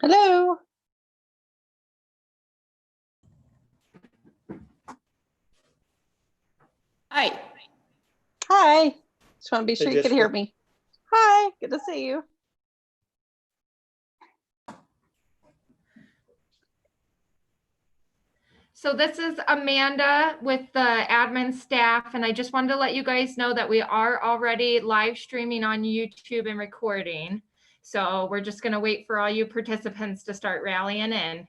Hello. Hi. Hi. Just want to be Hey, sure you can hear Jessica. me. Hi. Good to see you. So this is Amanda with the admin staff, and I just wanted to let you guys know that we are already live streaming on YouTube and recording. So we're just going to wait for all you participants to start rallying in.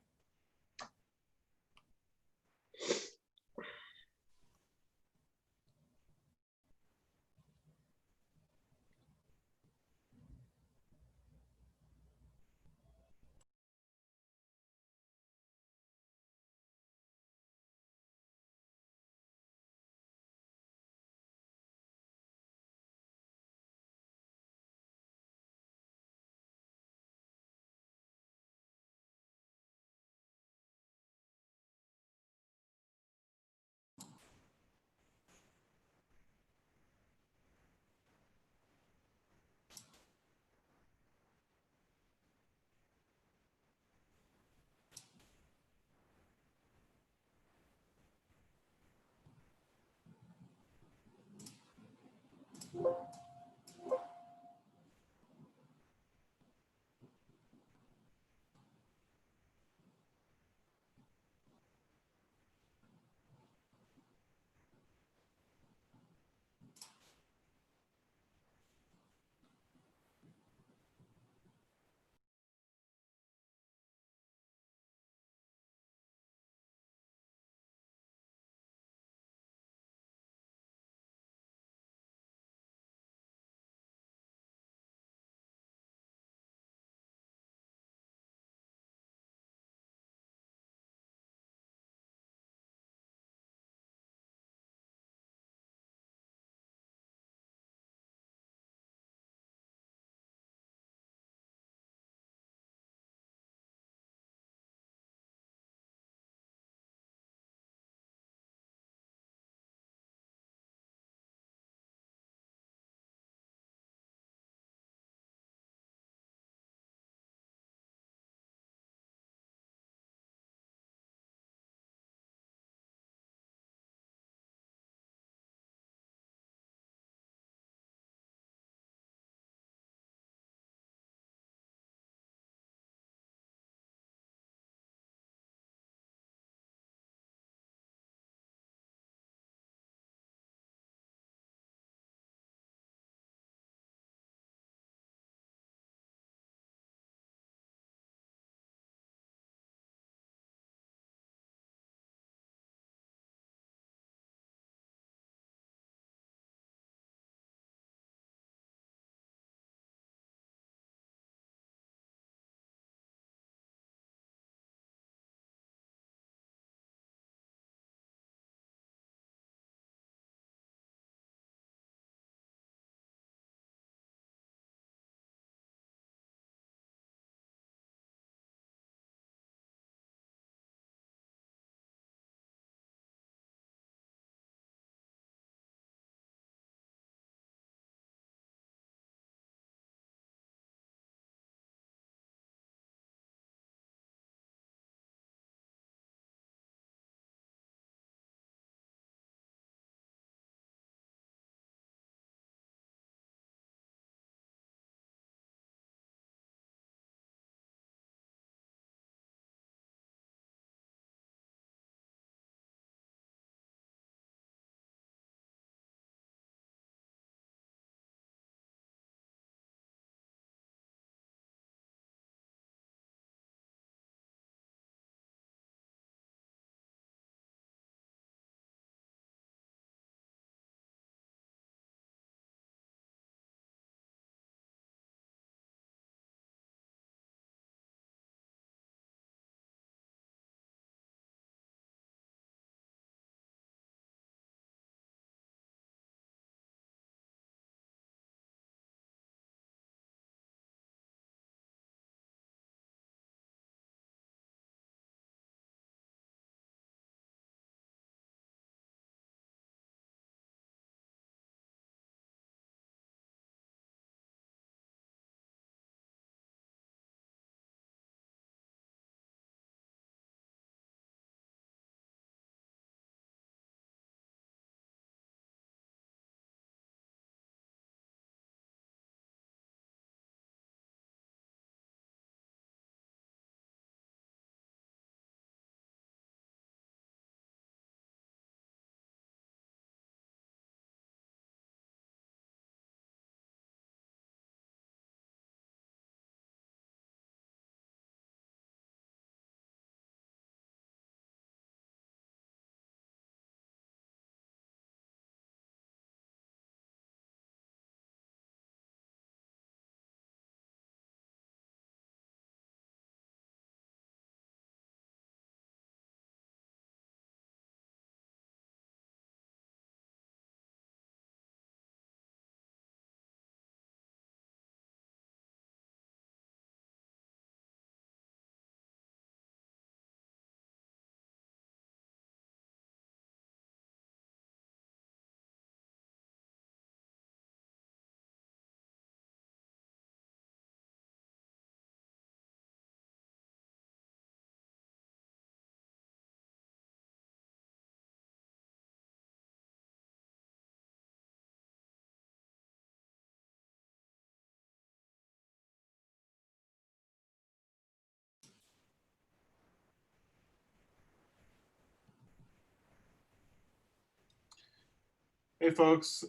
Hey folks,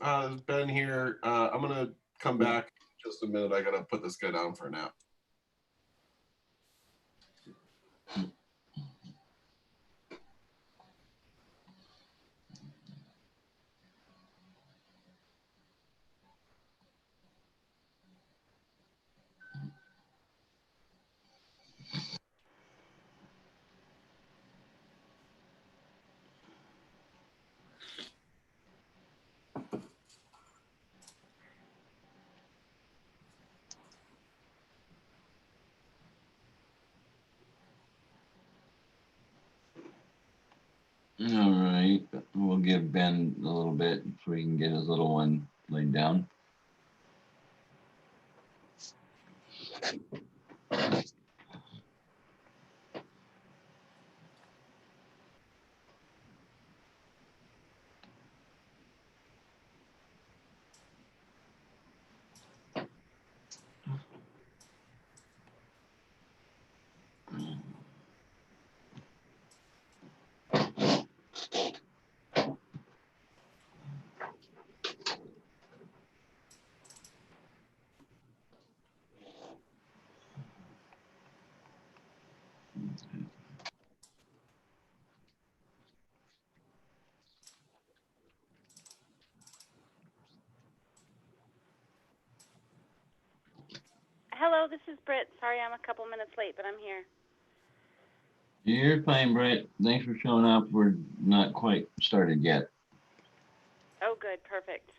Ben here. I'm gonna come back in just a minute. I gotta put this guy down for a nap. All right, we'll give Ben a little bit so he can get his little one laid down. Hello, this is Britt. Sorry I'm a couple minutes late, but I'm here. You're fine, Brett. Thanks for showing up. We're not quite started yet. Oh, good. Perfect.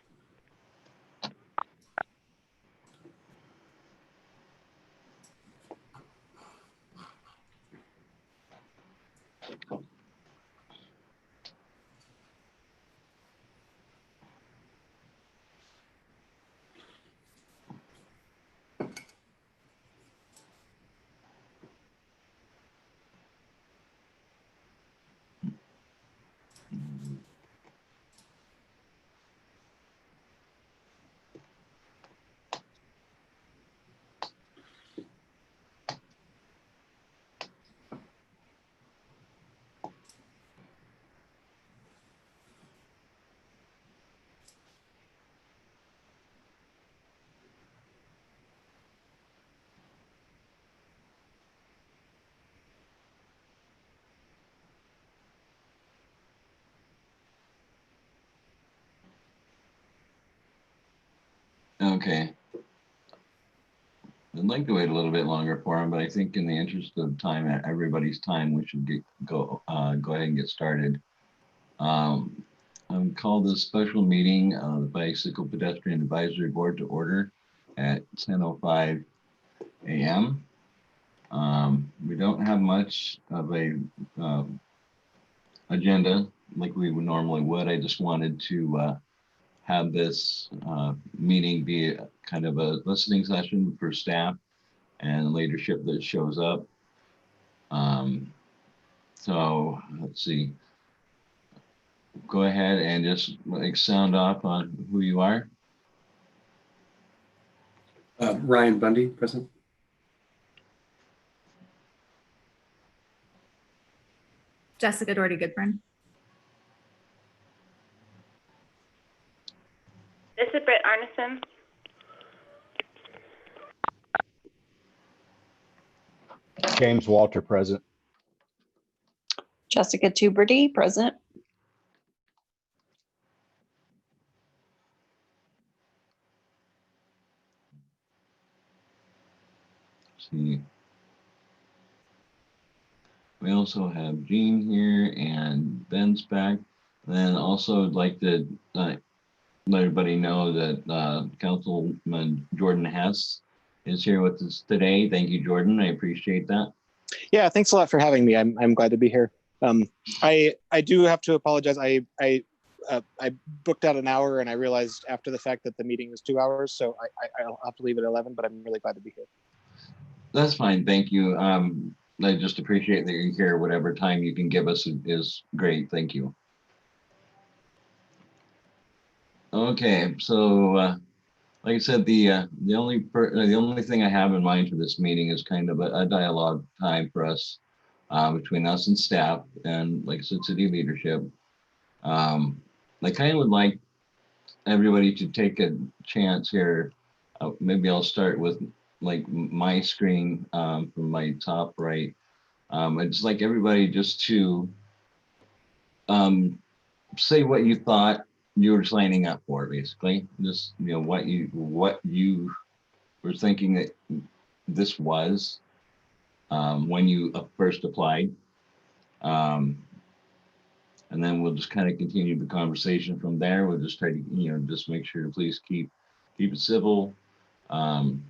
Okay. I'd like to wait a little bit longer for him, but I think in the interest of time, everybody's time, we should go ahead and get started. I'm called this special meeting of the Bicycle Pedestrian Advisory Board to order at 10:05 a.m. We don't have much of a agenda like we would normally would. I just wanted to have this meeting be kind of a listening session for staff and leadership that shows up. So let's see. Go ahead and just like sound off on who you are. Ryan Bundy, present. Jessica Doherty Goodburn. This is Britt Arneson. James Walter, present. Jessica Tuberty, present. See. We also have Jean here and Ben's back. Then also I'd like to let everybody know that Councilman Jordan Hess is here with us today. Thank you, Jordan. I appreciate that. Yeah, thanks a lot for having me. I'm glad to be here. I do have to apologize. I booked out an hour and I realized after the fact that the meeting was 2 hours, so I'll have to leave at 11. But I'm really glad to be here. That's fine. Thank you. I just appreciate that you're here. Whatever time you can give us is great. Thank you. Okay, so like I said, the only thing I have in mind for this meeting is kind of a dialogue time for us between us and staff and, like I said, city leadership. I kind of would like everybody to take a chance here. Maybe I'll start with like my screen from my top right. I'd just like everybody just to say what you thought you were signing up for, basically. Just, you know, what you were thinking that this was when you first applied. And then we'll just kind of continue the conversation from there. We'll just try to, you know, just make sure to please keep it civil and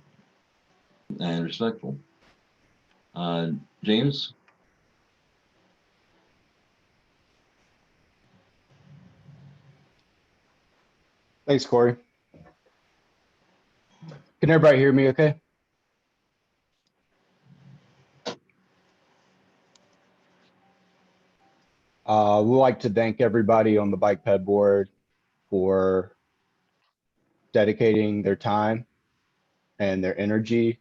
respectful. James? Thanks, Corey. Can everybody hear me okay? We'd like to thank everybody on the Bike Ped board for dedicating their time and their energy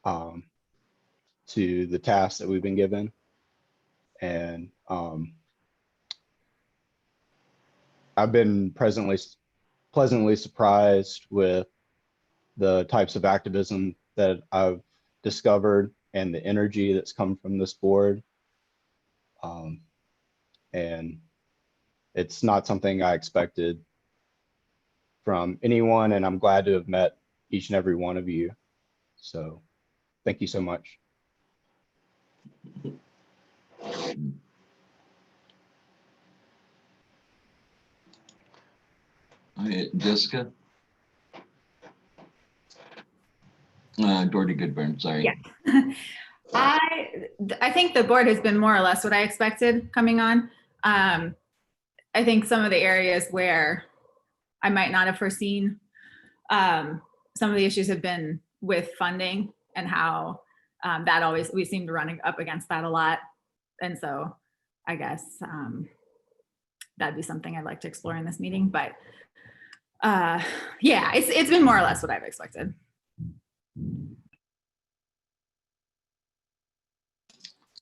to the tasks that we've been given. And I've been pleasantly surprised with the types of activism that I've discovered and the energy that's come from this board. And it's not something I expected from anyone, and I'm glad to have met each and every one of you. So thank you so much. All right, Jessica? Doherty Goodburn, sorry. Yeah. I think the board has been more or less what I expected coming on. I think some of the areas where I might not have foreseen, some of the issues have been with funding and how that always, we seem to run up against that a lot. And so I guess that'd be something I'd like to explore in this meeting, but yeah, it's been more or less what I've expected.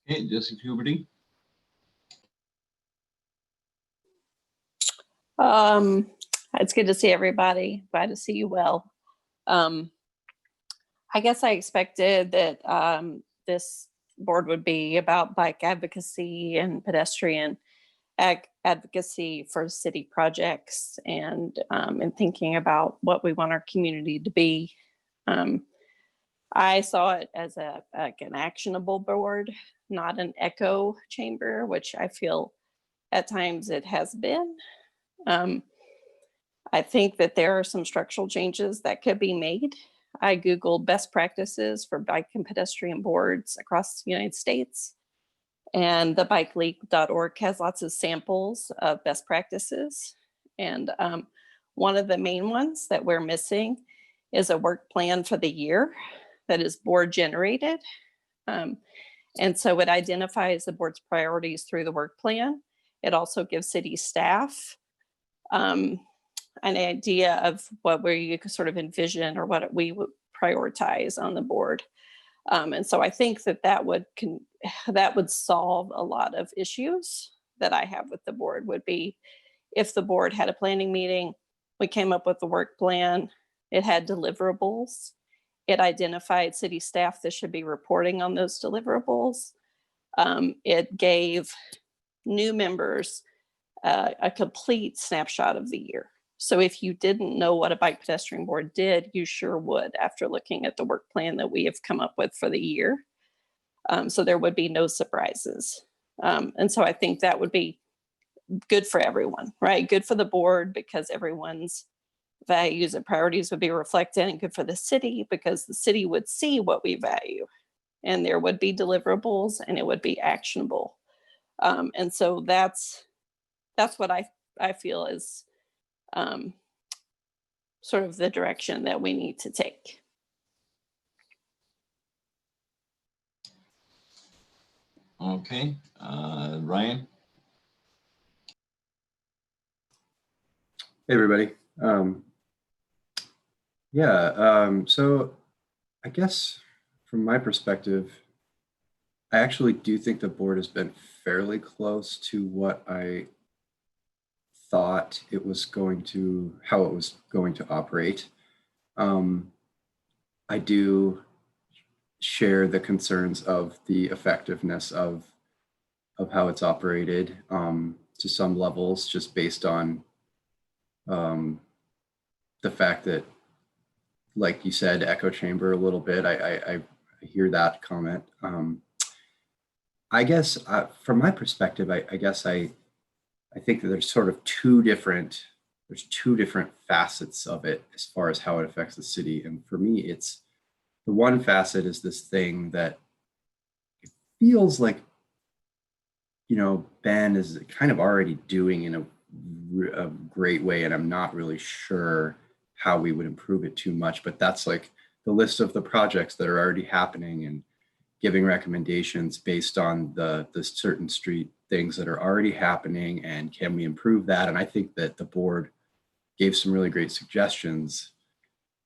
Okay, Jesse Huberty? It's good to see everybody. Glad to see you well. I guess I expected that this board would be about bike advocacy and pedestrian advocacy for city projects and thinking about what we want our community to be. I saw it as like an actionable board, not an echo chamber, which I feel at times it has been. I think that there are some structural changes that could be made. I Googled best practices for bike and pedestrian boards across the United States. And the bikeleague.org has lots of samples of best practices. And one of the main ones that we're missing is a work plan for the year that is board generated. And so it identifies the board's priorities through the work plan. It also gives city staff an idea of where you could sort of envision or what we would prioritize on the board. And so I think that would solve a lot of issues that I have with the board. Would be if the board had a planning meeting, we came up with the work plan, it had deliverables, it identified city staff that should be reporting on those deliverables. It gave new members a complete snapshot of the year. So if you didn't know what a bike pedestrian board did, you sure would after looking at the work plan that we have come up with for the year. So there would be no surprises. And so I think that would be good for everyone, right? Good for the board because everyone's values and priorities would be reflected, and good for the city because the city would see what we value and there would be deliverables and it would be actionable. And so that's what I feel is sort of the direction that we need to take. Okay, Ryan? Hey, everybody. So I guess from my perspective, I actually do think the board has been fairly close to what I thought it was going to, how it was going to operate. I do share the concerns of the effectiveness of how it's operated to some levels, just based on the fact that, like you said, echo chamber a little bit. I hear that comment. I guess from my perspective, I guess I think that there's sort of two different facets of it as far as how it affects the city. And for me, it's the one facet is this thing that it feels like, you know, Ben is kind of already doing in a great way. And I'm not really sure how we would improve it too much, but that's like the list of the projects that are already happening and giving recommendations based on the certain street things that are already happening, and can we improve that? And I think that the board gave some really great suggestions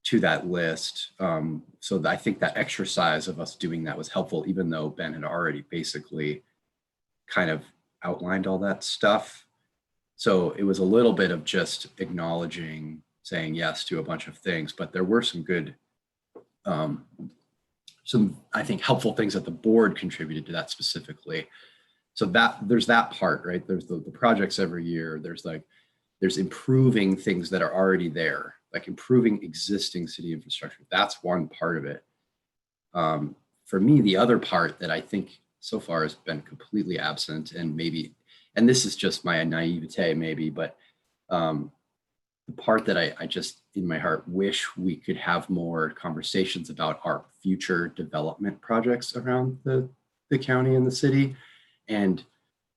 to that list. So I think that exercise of us doing that was helpful, even though Ben had already basically kind of outlined all that stuff. So it was a little bit of just acknowledging, saying yes to a bunch of things, but there were some good, I think, helpful things that the board contributed to that specifically. So that there's that part, right? There's the projects every year. There's improving things that are already there, like improving existing city infrastructure. That's one part of it. For me, the other part that I think so far has been completely absent, and this is just my naivete maybe, but the part that I just in my heart wish we could have more conversations about our future development projects around the county and the city, and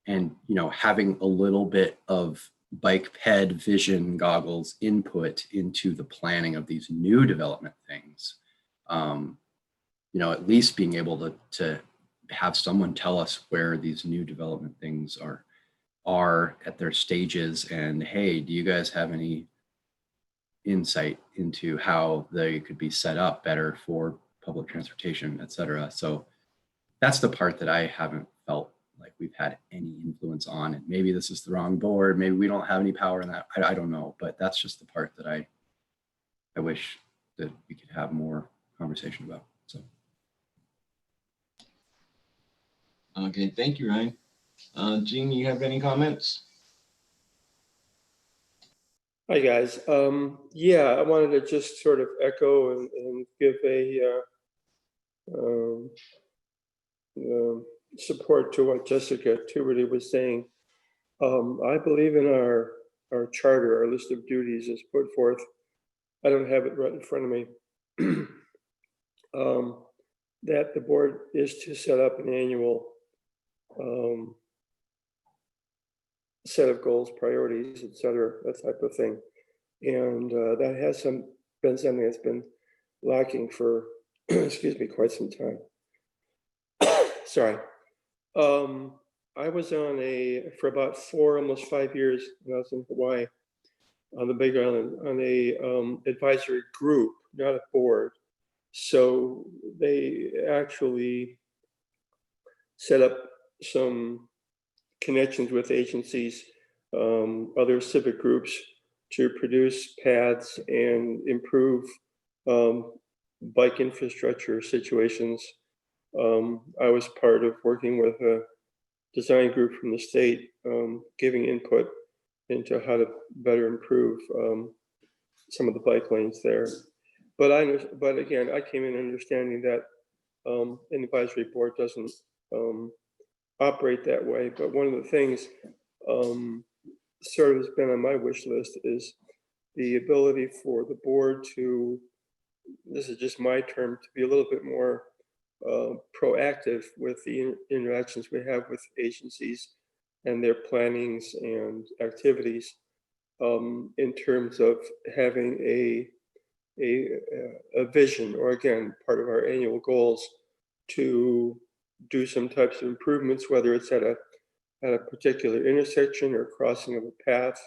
you know, having a little bit of bike ped vision goggles input into the planning of these new development things. You know, at least being able to have someone tell us where these new development things are at their stages, and hey, do you guys have any insight into how they could be set up better for public transportation, et cetera. So that's the part that I haven't felt like we've had any influence on. And maybe this is the wrong board. Maybe we don't have any power in that. I don't know, but that's just the part that I wish that we could have more conversation about. So. Okay, thank you, Ryan. Gene, you have any comments? Hi guys. Yeah, I wanted to just sort of echo and give a support to what Jessica Tuberty was saying. I believe in our charter, our list of duties is put forth. I don't have it right in front of me. That the board is to set up an annual set of goals, priorities, et cetera, that type of thing. And that has been something that's been lacking for, excuse me, quite some time. Sorry. I was for about 4, almost 5 years when I was in Hawaii on the Big Island on a advisory group, not a board. So they actually set up some connections with agencies, other civic groups to produce paths and improve bike infrastructure situations. I was part of working with a design group from the state, giving input into how to better improve some of the bike lanes there. But again, I came in understanding that an advisory board doesn't operate that way. But one of the things sort of has been on my wish list is the ability for the board to, this is just my term, to be a little bit more proactive with the interactions we have with agencies and their plannings and activities, in terms of having a vision, or again, part of our annual goals to do some types of improvements, whether it's at a particular intersection or crossing of a path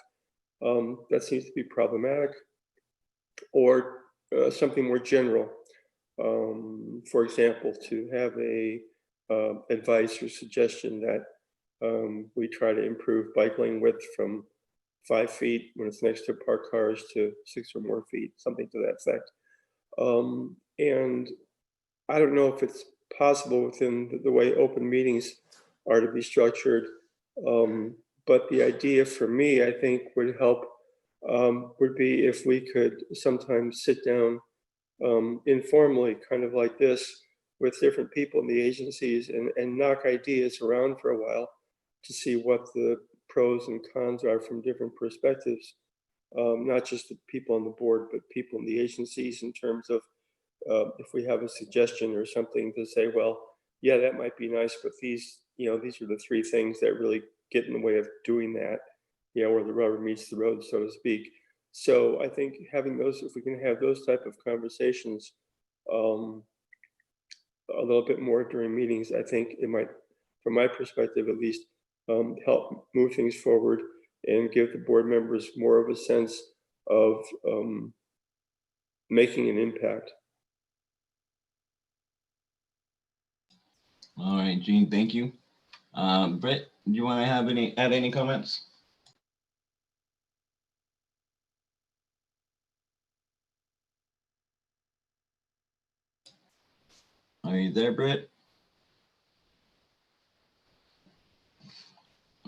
that seems to be problematic, or something more general. For example, to have a advice or suggestion that we try to improve bike lane width from 5 feet when it's next to parked cars to 6 or more feet, something to that effect. And I don't know if it's possible within the way open meetings are to be structured. But the idea for me, I think would help, would be if we could sometimes sit down informally, kind of like this, with different people in the agencies and knock ideas around for a while to see what the pros and cons are from different perspectives. Not just the people on the board, but people in the agencies in terms of if we have a suggestion or something to say, well, yeah, that might be nice, but these are the 3 things that really get in the way of doing that, where the rubber meets the road, so to speak. So I think having those, if we can have those type of conversations a little bit more during meetings, I think it might, from my perspective at least, help move things forward and give the board members more of a sense of making an impact. All right, Gene, thank you. Britt, do you want to add any comments? Are you there, Britt?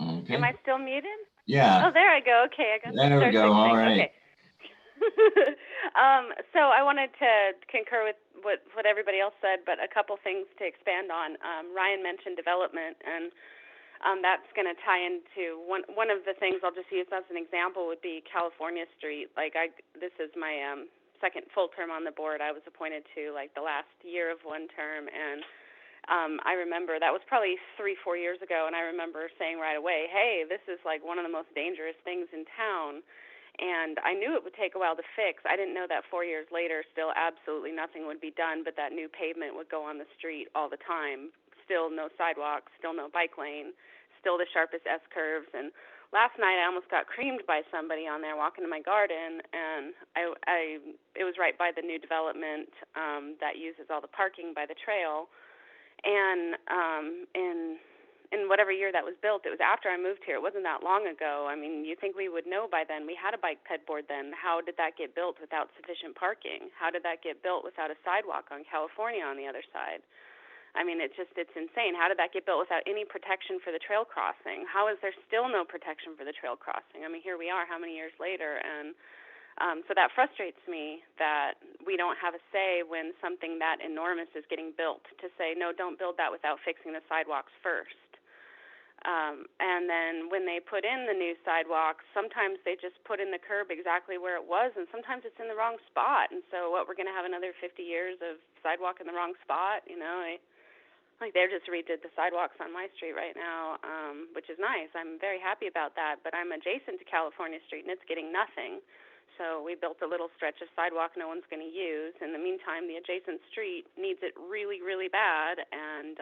Okay. Am I still muted? Yeah. Oh, there I go. Okay, I got the There we Star go. Trek All thing. right. Okay. So I wanted to concur with what everybody else said, but a couple things to expand on. Ryan mentioned development, and that's going to tie into one of the things I'll just use as an example would be California Street. This is my second full term on the board. I was appointed to the last year of one term, and I remember that was probably 3-4 years ago, and I remember saying right away, hey, this is one of the most dangerous things in town. And I knew it would take a while to fix. I didn't know that 4 years later, still absolutely nothing would be done, but that new pavement would go on the street all the time. Still no sidewalks, still no bike lane, still the sharpest S-curves. And last night I almost got creamed by somebody on there walking to my garden, and it was right by the new development that uses all the parking by the trail. And in whatever year that was built, it was after I moved here. It wasn't that long ago. I mean, you think we would know by then. We had a bike ped board then. How did that get built without sufficient parking? How did that get built without a sidewalk on California on the other side? I mean, it's insane. How did that get built without any protection for the trail crossing? How is there still no protection for the trail crossing? I mean, here we are, how many years later? And so that frustrates me that we don't have a say when something that enormous is getting built, to say, no, don't build that without fixing the sidewalks first. And then when they put in the new sidewalks, sometimes they just put in the curb exactly where it was, and sometimes it's in the wrong spot. And so we're going to have another 50 years of sidewalk in the wrong spot, they just redid the sidewalks on my street right now, which is nice. I'm very happy about that, but I'm adjacent to California Street, and it's getting nothing. So we built a little stretch of sidewalk no one's going to use. In the meantime, the adjacent street needs it really, really bad, and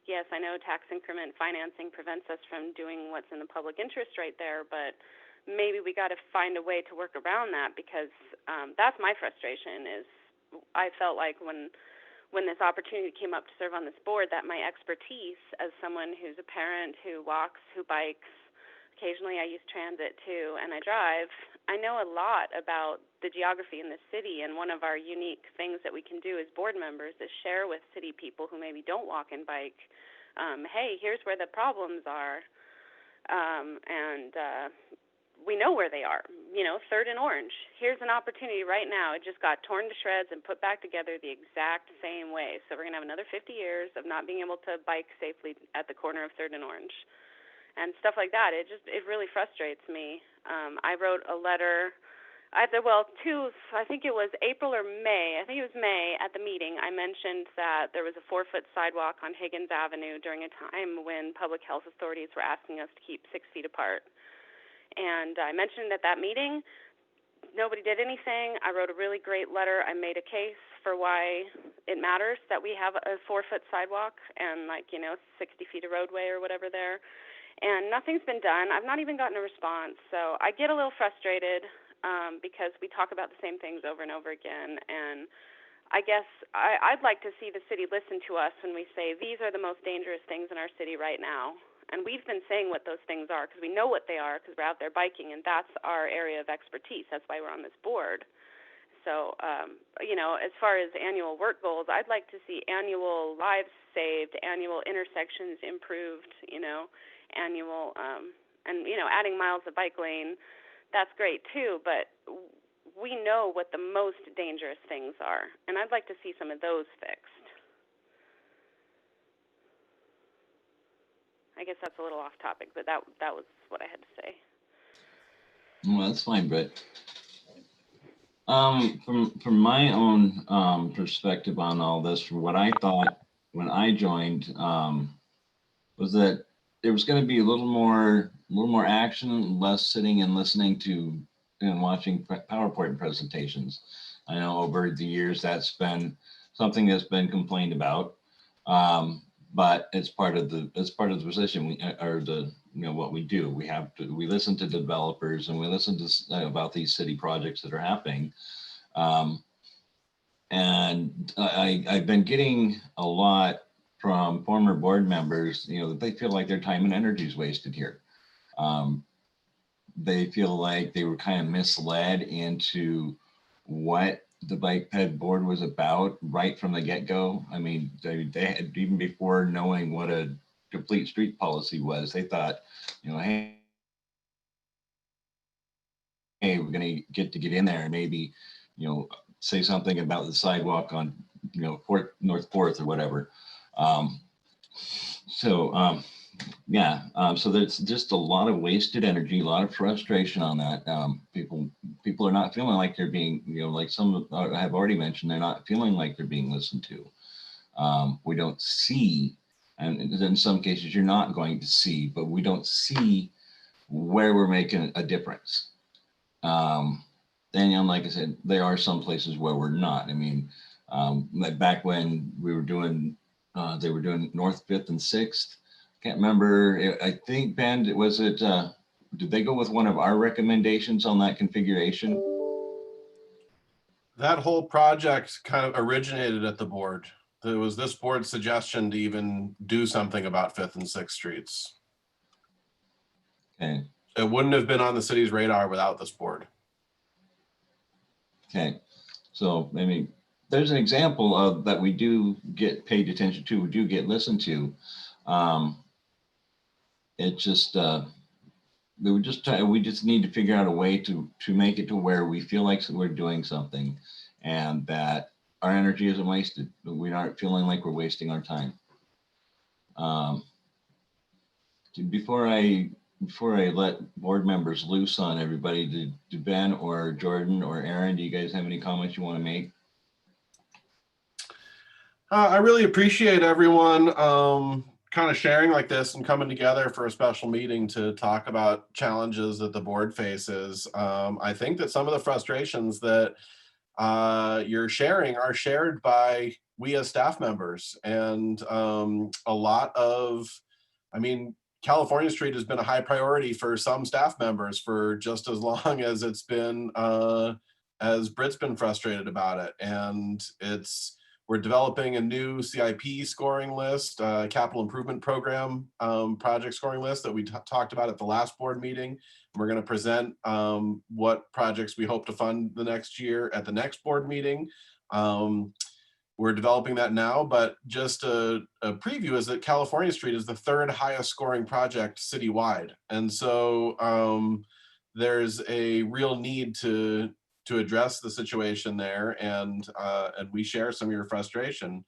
yes, I know tax increment financing prevents us from doing what's in the public interest right there, but maybe we got to find a way to work around that, because that's my frustration. Is I felt like when this opportunity came up to serve on this board, that my expertise as someone who's a parent, who walks, who bikes, occasionally I use transit too, and I drive, I know a lot about the geography in the city, and one of our unique things that we can do as board members is share with city people who maybe don't walk and bike, hey, here's where the problems are, and we know where they are. 3rd and Orange. Here's an opportunity right now. It just got torn to shreds and put back together the exact same way. So we're going to have another 50 years of not being able to bike safely at the corner of 3rd and Orange. And stuff like that. It really frustrates me. I wrote a letter, I think it was April or May. I think it was May at the meeting. I mentioned that there was a 4-foot sidewalk on Higgins Avenue during a time when public health authorities were asking us to keep 6 feet apart. And I mentioned at that meeting, nobody did anything. I wrote a really great letter. I made a case for why it matters that we have a 4-foot sidewalk and 60 feet of roadway or whatever there. And nothing's been done. I've not even gotten a response. So I get a little frustrated because we talk about the same things over and over again. And I guess I'd like to see the city listen to us when we say these are the most dangerous things in our city right now. And we've been saying what those things are because we know what they are because we're out there biking, and that's our area of expertise. That's why we're on this board. So, you know, as far as annual work goals, I'd like to see annual lives saved, annual intersections improved, you know, annual, and, you know, adding miles of bike lane, that's great too, but we know what the most dangerous things are, and I'd like to see some of those fixed. I guess that's a little off topic, but that was what I had to say. Well, that's fine, Britt. From my own perspective on all this, from what I thought when I joined, was that there was going to be a little more action, less sitting and listening to and watching PowerPoint presentations. I know over the years that's been something that's been complained about, but it's part of the position or the what we do. We listen to developers and we listen to about these city projects that are happening. And I've been getting a lot from former board members, that they feel like their time and energy is wasted here. They feel like they were kind of misled into what the bike ped board was about right from the get-go. I mean, they had, even before knowing what a complete street policy was, they thought, hey, we're going to get in there and maybe, say something about the sidewalk on, North 4th or whatever. So there's just a lot of wasted energy, a lot of frustration on that. People are not feeling like they're being, like some have already mentioned, they're not feeling like they're being listened to. We don't see, and in some cases you're not going to see, but we don't see where we're making a difference. And like I said, there are some places where we're not. I mean, like back when we were doing, they were doing North 5th and 6th. Can't remember. I think, Ben, did they go with one of our recommendations on that configuration? That whole project kind of originated at the board. It was this board's suggestion to even do something about 5th and 6th streets. Okay. It wouldn't have been on the city's radar without this board. Okay. So, I mean, there's an example of that we do get paid attention to, we do get listened to. It just, we just need to figure out a way to make it to where we feel like we're doing something and that our energy isn't wasted. We aren't feeling like we're wasting our time. Before I let board members loose on everybody, do Ben or Jordan or Aaron, do you guys have any comments you want to make? I really appreciate everyone kind of sharing like this and coming together for a special meeting to talk about challenges that the board faces. I think that some of the frustrations that you're sharing are shared by we as staff members, and a lot of, California Street has been a high priority for some staff members for just as long as it's been, as Britt's been frustrated about it. And we're developing a new CIP scoring list, capital improvement program project scoring list that we talked about at the last board meeting. We're going to present what projects we hope to fund the next year at the next board meeting. We're developing that now, but just a preview is that California Street is the 3rd highest scoring project citywide. And so there's a real need to address the situation there, and we share some of your frustration.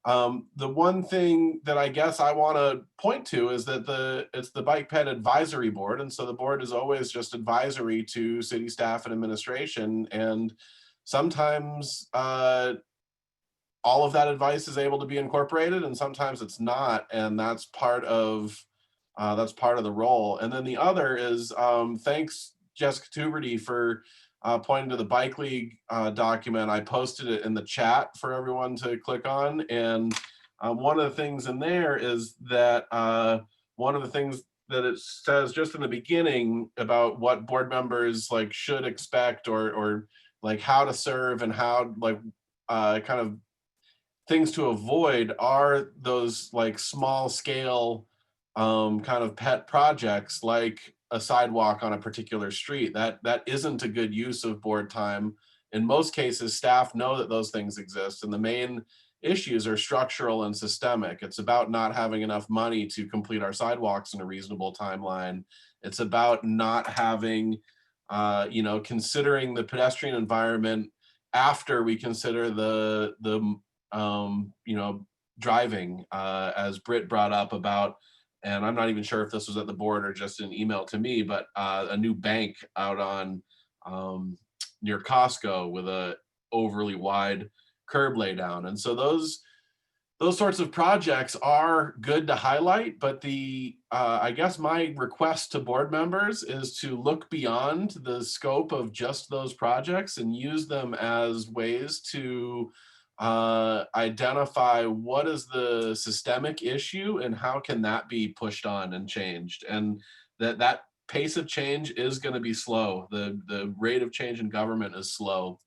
The one thing that I guess I want to point to is that it's the Bike Ped Advisory Board, and so the board is always just advisory to city staff and administration, and sometimes all of that advice is able to be incorporated, and sometimes it's not, and that's part of the role. And then the other is thanks Jessica Tuberty for pointing to the Bike League document. I posted it in the chat for everyone to click on, and one of the things in there is that one of the things that it says just in the beginning about what board members should expect or how to serve and how kind of things to avoid are those small scale kind of pet projects like a sidewalk on a particular street. That isn't a good use of board time. In most cases, staff know that those things exist, and the main issues are structural and systemic. It's about not having enough money to complete our sidewalks in a reasonable timeline. It's about not having, considering the pedestrian environment after we consider the driving, as Britt brought up about, and I'm not even sure if this was at the board or just an email to me, but a new bank out on near Costco with a overly wide curb laydown. And so those sorts of projects are good to highlight, but I guess my request to board members is to look beyond the scope of just those projects and use them as ways to identify what is the systemic issue and how can that be pushed on and changed. And that pace of change is going to be slow. The rate of change in government is slow.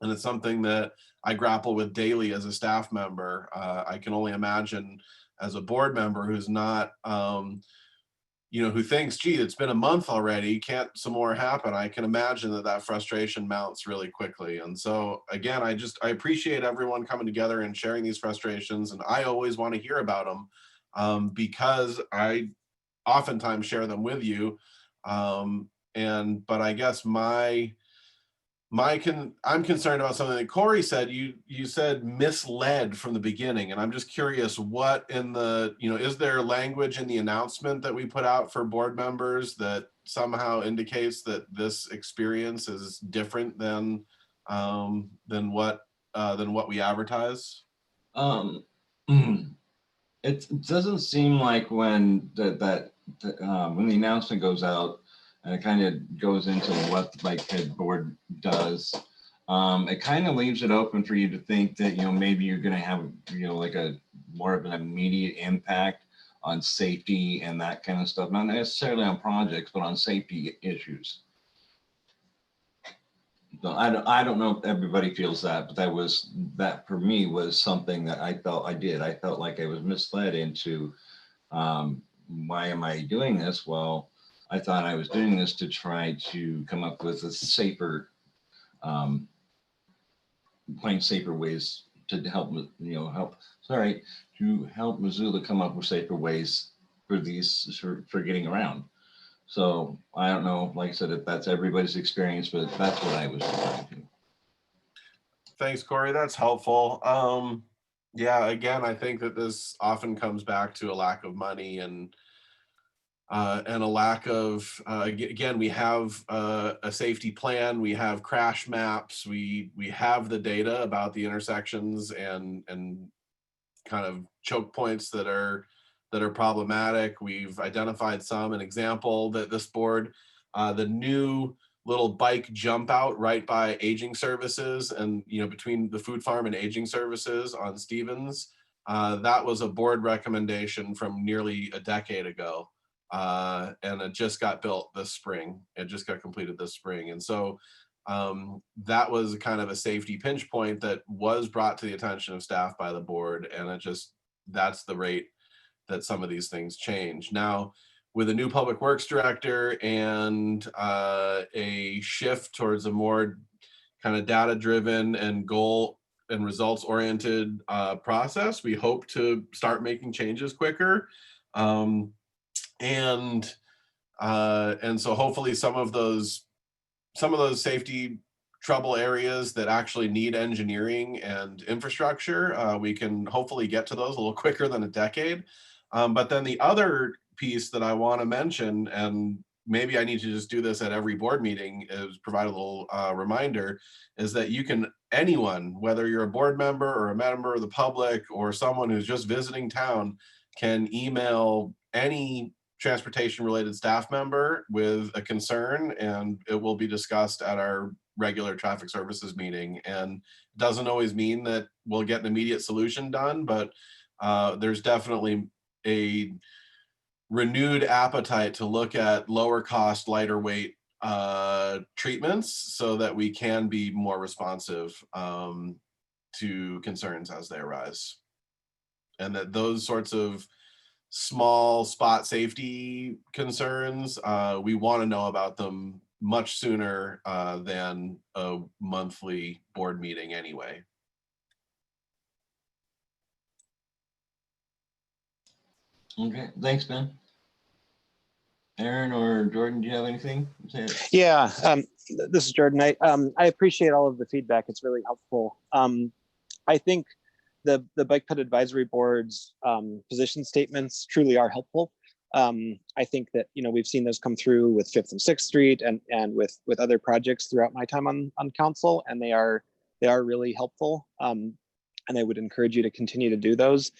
And it's something that I grapple with daily as a staff member. I can only imagine as a board member who's not, who thinks, gee, it's been a month already, can't some more happen? I can imagine that frustration mounts really quickly. And so again, I appreciate everyone coming together and sharing these frustrations. And I always want to hear about them because I oftentimes share them with you. But I guess I'm concerned about something that Corey said. You said misled from the beginning, and I'm just curious what is there language in the announcement that we put out for board members that somehow indicates that this experience is different than what we advertise? It doesn't seem like when when the announcement goes out, and it kind of goes into what the bike head board does. It kind of leaves it open for you to think that, maybe you're going to have, like a more of an immediate impact on safety and that kind of stuff. Not necessarily on projects, but on safety issues. So I don't know if everybody feels that, but that for me was something that I felt I felt like I was misled into, why am I doing this? Well, I thought I was doing this to try to come up with a safer, find safer ways to help Missoula come up with safer ways for getting around. So I don't know, like I said, if that's everybody's experience, but that's what I was trying to. Thanks, Corey. That's helpful. Yeah, again, I think that this often comes back to a lack of money and a lack of, again, we have a safety plan, we have crash maps, we have the data about the intersections and kind of choke points that are problematic. We've identified some. An example that this board, the new little bike jump out right by aging services and between the food farm and aging services on Stevens, that was a board recommendation from nearly a decade ago. And it just got built this spring. It just got completed this spring. And so that was kind of a safety pinch point that was brought to the attention of staff by the board. And that's the rate that some of these things change. Now, with a new public works director and a shift towards a more kind of data-driven and goal and results-oriented process, we hope to start making changes quicker. And so hopefully some of those safety trouble areas that actually need engineering and infrastructure, we can hopefully get to those a little quicker than a decade. But then the other piece that I want to mention, and maybe I need to just do this at every board meeting, is provide a little reminder, is that anyone, whether you're a board member or a member of the public or someone who's just visiting town, can email any transportation related staff member with a concern, and it will be discussed at our regular traffic services meeting. And it doesn't always mean that we'll get an immediate solution done, but there's definitely a renewed appetite to look at lower cost, lighter weight treatments so that we can be more responsive to concerns as they arise. And that those sorts of small spot safety concerns, we want to know about them much sooner than a monthly board meeting anyway. Okay, thanks, Ben. Aaron or Jordan, do you have anything? Say it. Yeah, this is Jordan. I appreciate all of the feedback. It's really helpful. I think the Bike Ped Advisory Board's position statements truly are helpful. I think that, you know, we've seen those come through with 5th and 6th Street and with other projects throughout my time on council, and they are really helpful. And I would encourage you to continue to do those.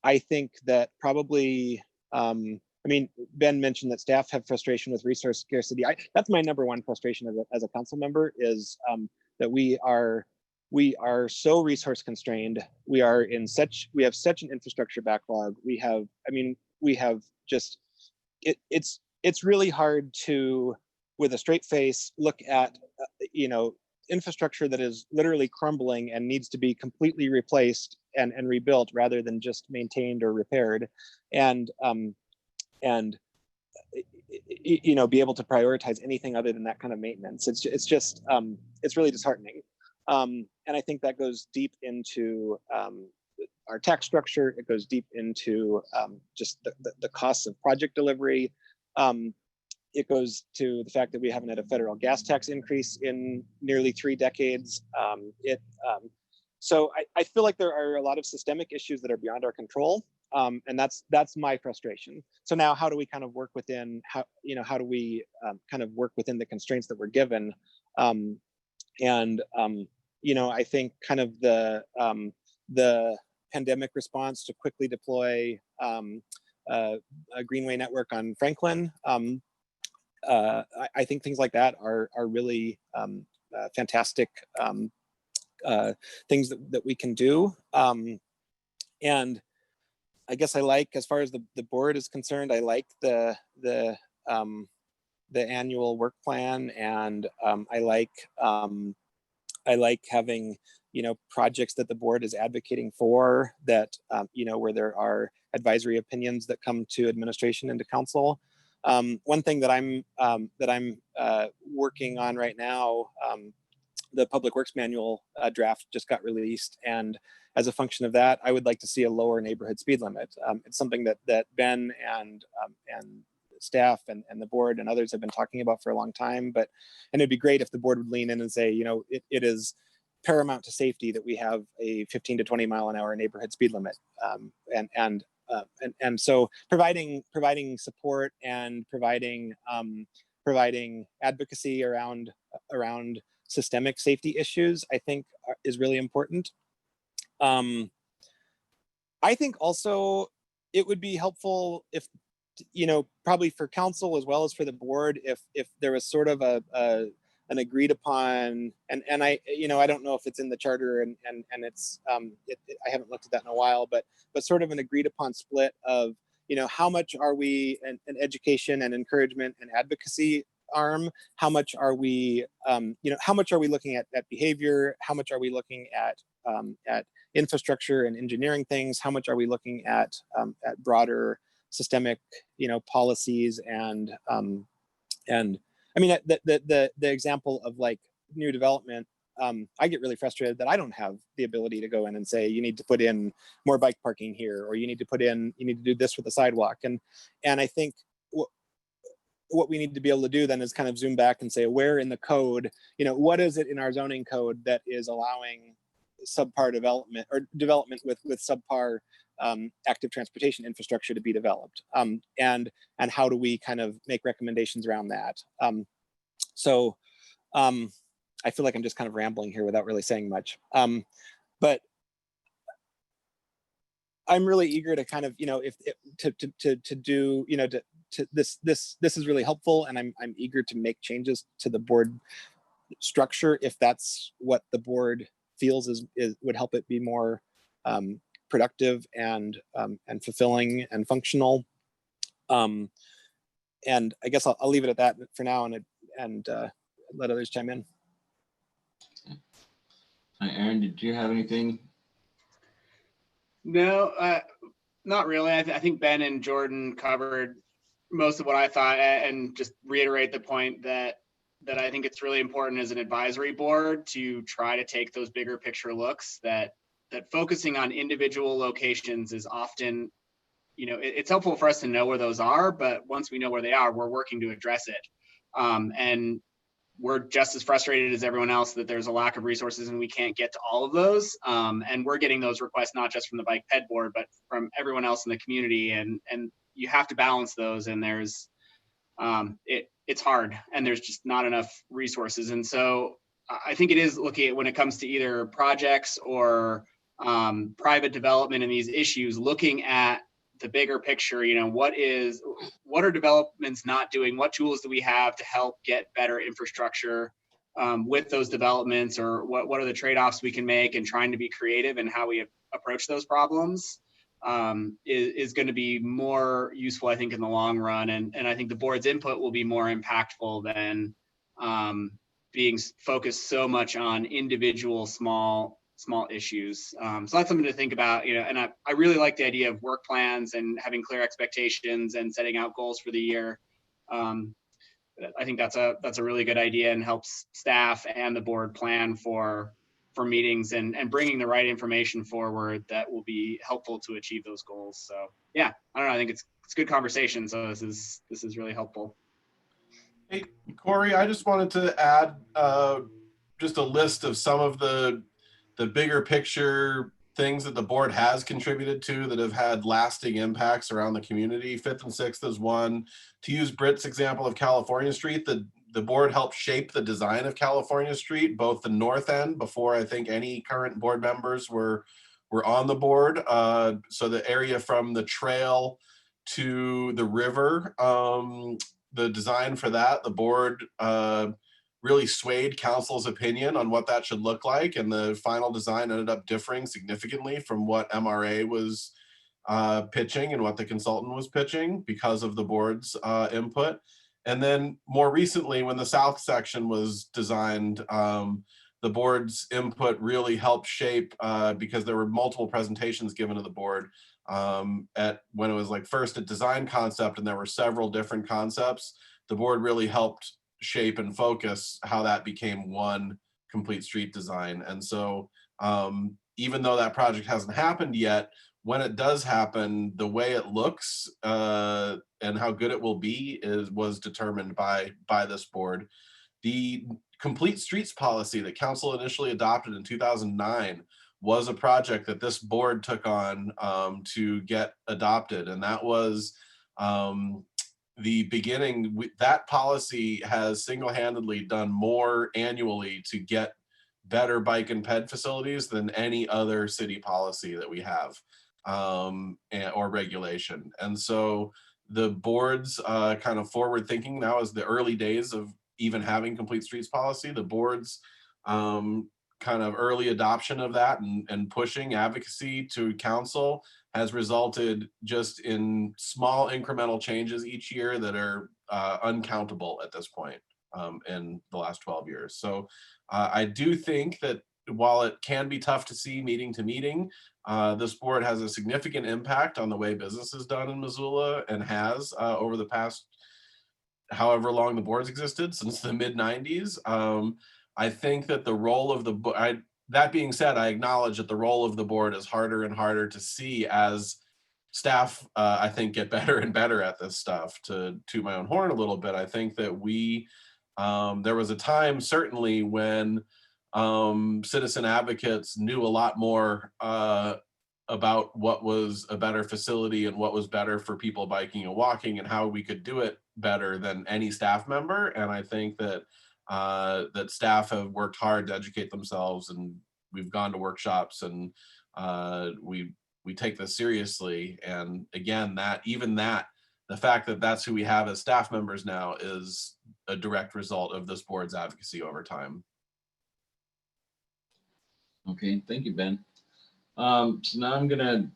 I think that probably, I mean, Ben mentioned that staff have frustration with resource scarcity. That's my number one frustration as a council member is that we are so resource constrained. We have such an infrastructure backlog. We have just, it's really hard to, with a straight face, look at, you know, infrastructure that is literally crumbling and needs to be completely replaced and rebuilt rather than just maintained or repaired, and you know, be able to prioritize anything other than that kind of maintenance. It's just it's really disheartening, and I think that goes deep into our tax structure. It goes deep into just the costs of project delivery. It goes to the fact that we haven't had a federal gas tax increase in nearly 3 decades. So I feel like there are a lot of systemic issues that are beyond our control, and that's my frustration. So now, how do we kind of work within how do we kind of work within the constraints that we're given? You know, I think kind of the pandemic response to quickly deploy a Greenway network on Franklin. I think things like that are really fantastic things that we can do. And I guess I like, as far as the board is concerned, I like the annual work plan, and I like having, you know, projects that the board is advocating for, that you know, where there are advisory opinions that come to administration and to council. One thing that I'm working on right now, the Public Works Manual draft just got released, and as a function of that, I would like to see a lower neighborhood speed limit. It's something that Ben and staff and the board and others have been talking about for a long time, and it'd be great if the board would lean in and say, you know, it is paramount to safety that we have a 15 to 20 mile an hour neighborhood speed limit, and so providing support and providing advocacy around systemic safety issues, I think is really important. I think also it would be helpful if, you know, probably for council as well as for the board, if there was sort of an agreed upon, and I, you know, I don't know if it's in the charter and it's I haven't looked at that in a while, but sort of an agreed upon split of, you know, how much are we an education and encouragement and advocacy arm, how much are we you know, how much are we looking at behavior, how much are we looking at infrastructure and engineering things, how much are we looking at broader systemic, you know, policies, and I mean, the example of like new development, I get really frustrated that I don't have the ability to go in and say, you need to put in more bike parking here, or you need to do this with the sidewalk. And I think what we need to be able to do then is kind of zoom back and say, where in the code, you know, what is it in our zoning code that is allowing subpar development, or development with subpar active transportation infrastructure to be developed, and how do we kind of make recommendations around that. So I feel like I'm just kind of rambling here without really saying much, but I'm really eager to kind of, you know, to do, you know, to this is really helpful, and I'm eager to make changes to the board structure if that's what the board feels is would help it be more productive and fulfilling and functional. And I guess I'll leave it at that for now, and let others chime in. Aaron, did you have anything? No, Not really. I think Ben and Jordan covered most of what I thought, and just reiterate the point that I think it's really important as an advisory board to try to take those bigger picture looks, that focusing on individual locations is often, it's helpful for us to know where those are, but once we know where they are, we're working to address it. And we're just as frustrated as everyone else that there's a lack of resources and we can't get to all of those. And we're getting those requests not just from the Bike Ped Board, but from everyone else in the community. And you have to balance those. And there's it's hard, and there's just not enough resources. And so I think it is looking at, when it comes to either projects or private development in these issues, looking at the bigger picture. What are developments not doing? What tools do we have to help get better infrastructure with those developments, or what are the trade-offs we can make, and trying to be creative in how we approach those problems is going to be more useful, I think, in the long run. And I think the board's input will be more impactful than being focused so much on individual small issues. So that's something to think about, and I really like the idea of work plans and having clear expectations and setting out goals for the year. I think that's a really good idea, and helps staff and the board plan for meetings and bringing the right information forward that will be helpful to achieve those goals. So yeah, I don't know. I think it's good conversation. So this is really helpful. Hey, Corey, I just wanted to add just a list of some of the bigger picture things that the board has contributed to that have had lasting impacts around the community. 5th and 6th is one. To use Britt's example of California Street, the board helped shape the design of California Street, both the north end, before I think any current board members were on the board. So the area from the trail to the river, the design for that, the board really swayed council's opinion on what that should look like. And the final design ended up differing significantly from what MRA was pitching and what the consultant was pitching because of the board's input. And then more recently, when the south section was designed, the board's input really helped shape, because there were multiple presentations given to the board when it was like first a design concept, and there were several different concepts. The board really helped shape and focus how that became one complete street design. And so even though that project hasn't happened yet, when it does happen, the way it looks and how good it will be was determined by this board. The complete streets policy that council initially adopted in 2009 was a project that this board took on to get adopted, and that was the beginning. That policy has single-handedly done more annually to get better bike and ped facilities than any other city policy that we have or regulation. And so the board's kind of forward thinking now is the early days of even having complete streets policy. The board's kind of early adoption of that and pushing advocacy to council has resulted just in small incremental changes each year that are uncountable at this point in the last 12 years. So I do think that while it can be tough to see meeting to meeting, this board has a significant impact on the way business is done in Missoula, and has over the past however long the board's existed, since the mid-90s. I think that the role of that being said, I acknowledge that the role of the board is harder and harder to see as staff, I think, get better and better at this stuff. To toot my own horn a little bit, I think that there was a time certainly when citizen advocates knew a lot more about what was a better facility and what was better for people biking and walking and how we could do it better than any staff member. And I think that that staff have worked hard to educate themselves, and we've gone to workshops, and we take this seriously. And again, the fact that that's who we have as staff members now is a direct result of this board's advocacy over time. Okay, thank you, Ben. So now I'm gonna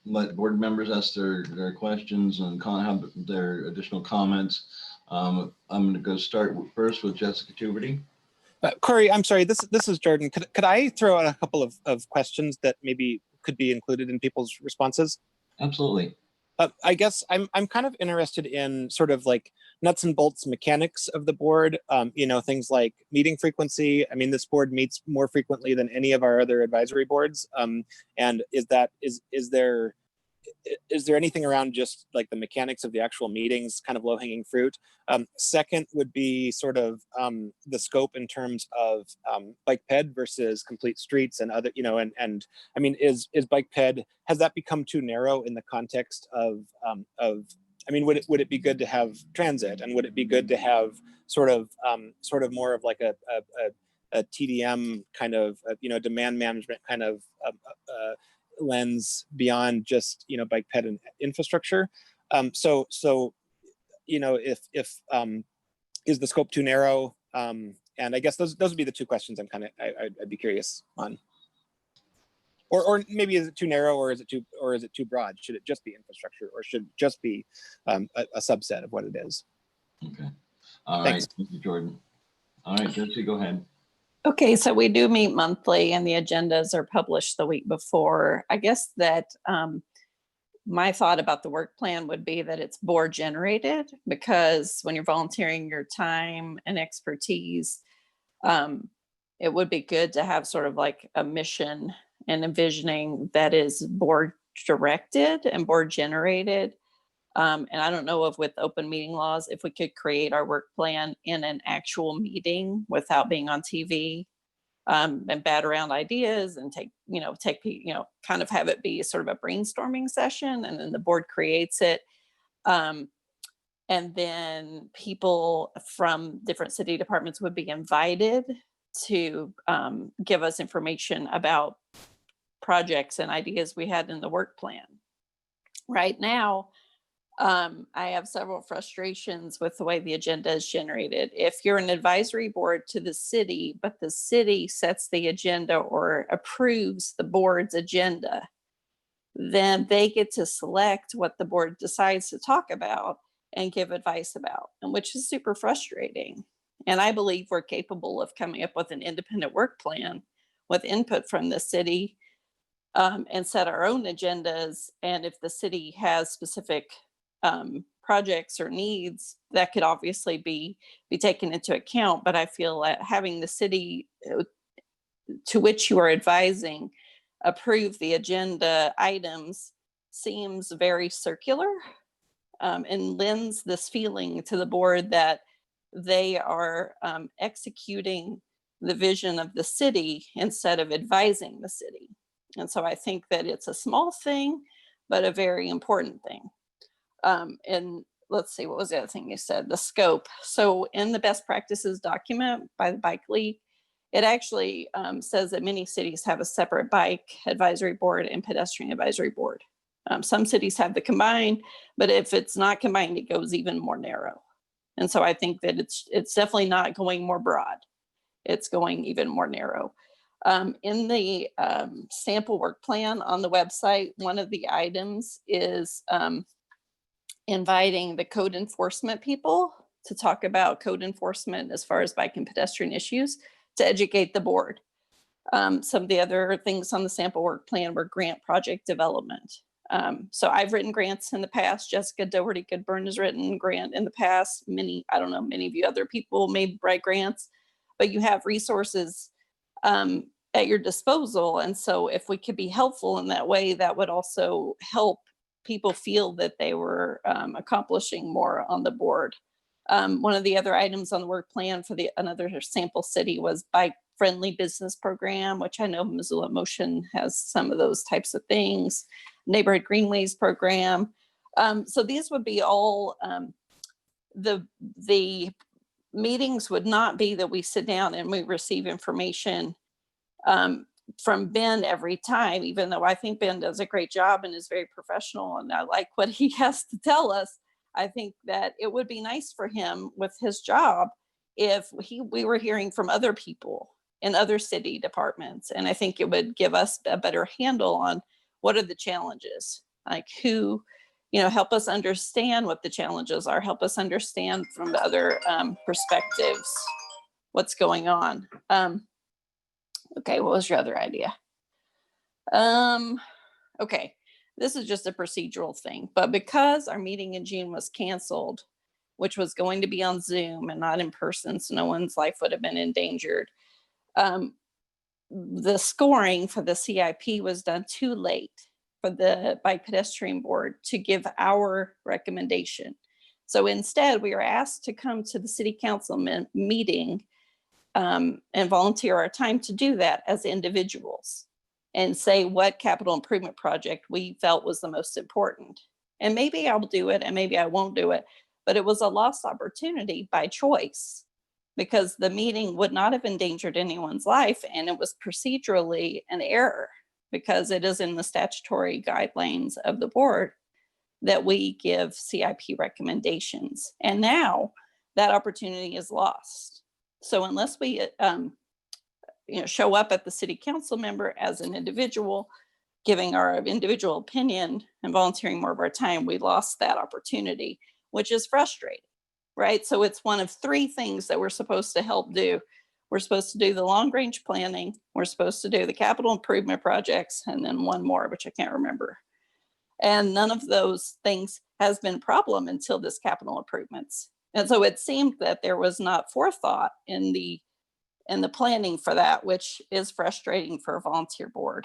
let board members ask their questions and have their additional comments. I'm gonna go start first with Jessica Tuberty. Corey, I'm sorry, this is Jordan. Could I throw out a couple of questions that maybe could be included in people's responses. Absolutely. I guess I'm kind of interested in sort of like nuts and bolts mechanics of the board. You know, things like meeting frequency. I mean, this board meets more frequently than any of our other advisory boards. And is there anything around just like the mechanics of the actual meetings, kind of low hanging fruit? Second would be sort of the scope in terms of bike ped versus complete streets and other, you know, and I mean, is bike ped, has that become too narrow in the context of I mean, would it be good to have transit, and would it be good to have sort of more of like a TDM kind of, you know, demand management kind of lens beyond just, you know, bike ped and infrastructure? So you know, if is the scope too narrow? And I guess those would be the two questions I'd be curious on. Or maybe is it too narrow, or is it too broad? Should it just be infrastructure, or should it just be a subset of what it is? Okay. All Thanks. right. Thank you, Jordan. All right, Jesse, go ahead. Okay, so we do meet monthly and the agendas are published the week before. I guess that my thought about the work plan would be that it's board generated, because when you're volunteering your time and expertise, it would be good to have sort of like a mission and envisioning that is board directed and board generated. And I don't know if with open meeting laws, if we could create our work plan in an actual meeting without being on TV, and bat around ideas and kind of have it be sort of a brainstorming session, and then the board creates it. And then people from different city departments would be invited to give us information about projects and ideas we had in the work plan. Right now, I have several frustrations with the way the agenda is generated. If you're an advisory board to the city, but the city sets the agenda or approves the board's agenda, then they get to select what the board decides to talk about and give advice about, and which is super frustrating. And I believe we're capable of coming up with an independent work plan with input from the city, and set our own agendas. And if the city has specific projects or needs, that could obviously be taken into account. But I feel that having the city to which you are advising approve the agenda items seems very circular, and lends this feeling to the board that they are executing the vision of the city instead of advising the city. And so I think that it's a small thing, but a very important thing. And let's see, what was the other thing you said? The scope. So in the best practices document by the Bike League, it actually says that many cities have a separate bike advisory board and pedestrian advisory board. Some cities have the combined, but if it's not combined, it goes even more narrow. And so I think that it's definitely not going more broad. It's going even more narrow. In the sample work plan on the website, one of the items is inviting the code enforcement people to talk about code enforcement as far as bike and pedestrian issues to educate the board. Some of the other things on the sample work plan were grant project development. So I've written grants in the past. Jessica Doherty Goodburn has written grant in the past. Many of you other people may write grants, but you have resources at your disposal. And so if we could be helpful in that way, that would also help people feel that they were accomplishing more on the board. One of the other items on the work plan for another sample city was bike friendly business program, which I know Missoula Motion has some of those types of things, neighborhood greenways program. So these would be all, the meetings would not be that we sit down and we receive information from Ben every time, even though I think Ben does a great job and is very professional and I like what he has to tell us. I think that it would be nice for him with his job if we were hearing from other people in other city departments. And I think it would give us a better handle on what are the challenges, like who, help us understand what the challenges are, help us understand from the other perspectives what's going on. Okay, what was your other idea? Okay, this is just a procedural thing, but because our meeting in June was canceled, which was going to be on Zoom and not in person, so no one's life would have been endangered. The scoring for the CIP was done too late for the Bike Pedestrian Board to give our recommendation. So instead, we were asked to come to the city council meeting and volunteer our time to do that as individuals and say what capital improvement project we felt was the most important. And maybe I'll do it and maybe I won't do it, but it was a lost opportunity by choice because the meeting would not have endangered anyone's life, and it was procedurally an error because it is in the statutory guidelines of the board that we give CIP recommendations. And now that opportunity is lost. So unless we show up at the city council member as an individual, giving our individual opinion and volunteering more of our time, we lost that opportunity, which is frustrating, right? So it's one of three things that we're supposed to help do. We're supposed to do the long range planning, we're supposed to do the capital improvement projects, and then one more, which I can't remember. And none of those things has been a problem until this capital improvements. And so it seemed that there was not forethought in the planning for that, which is frustrating for a volunteer board.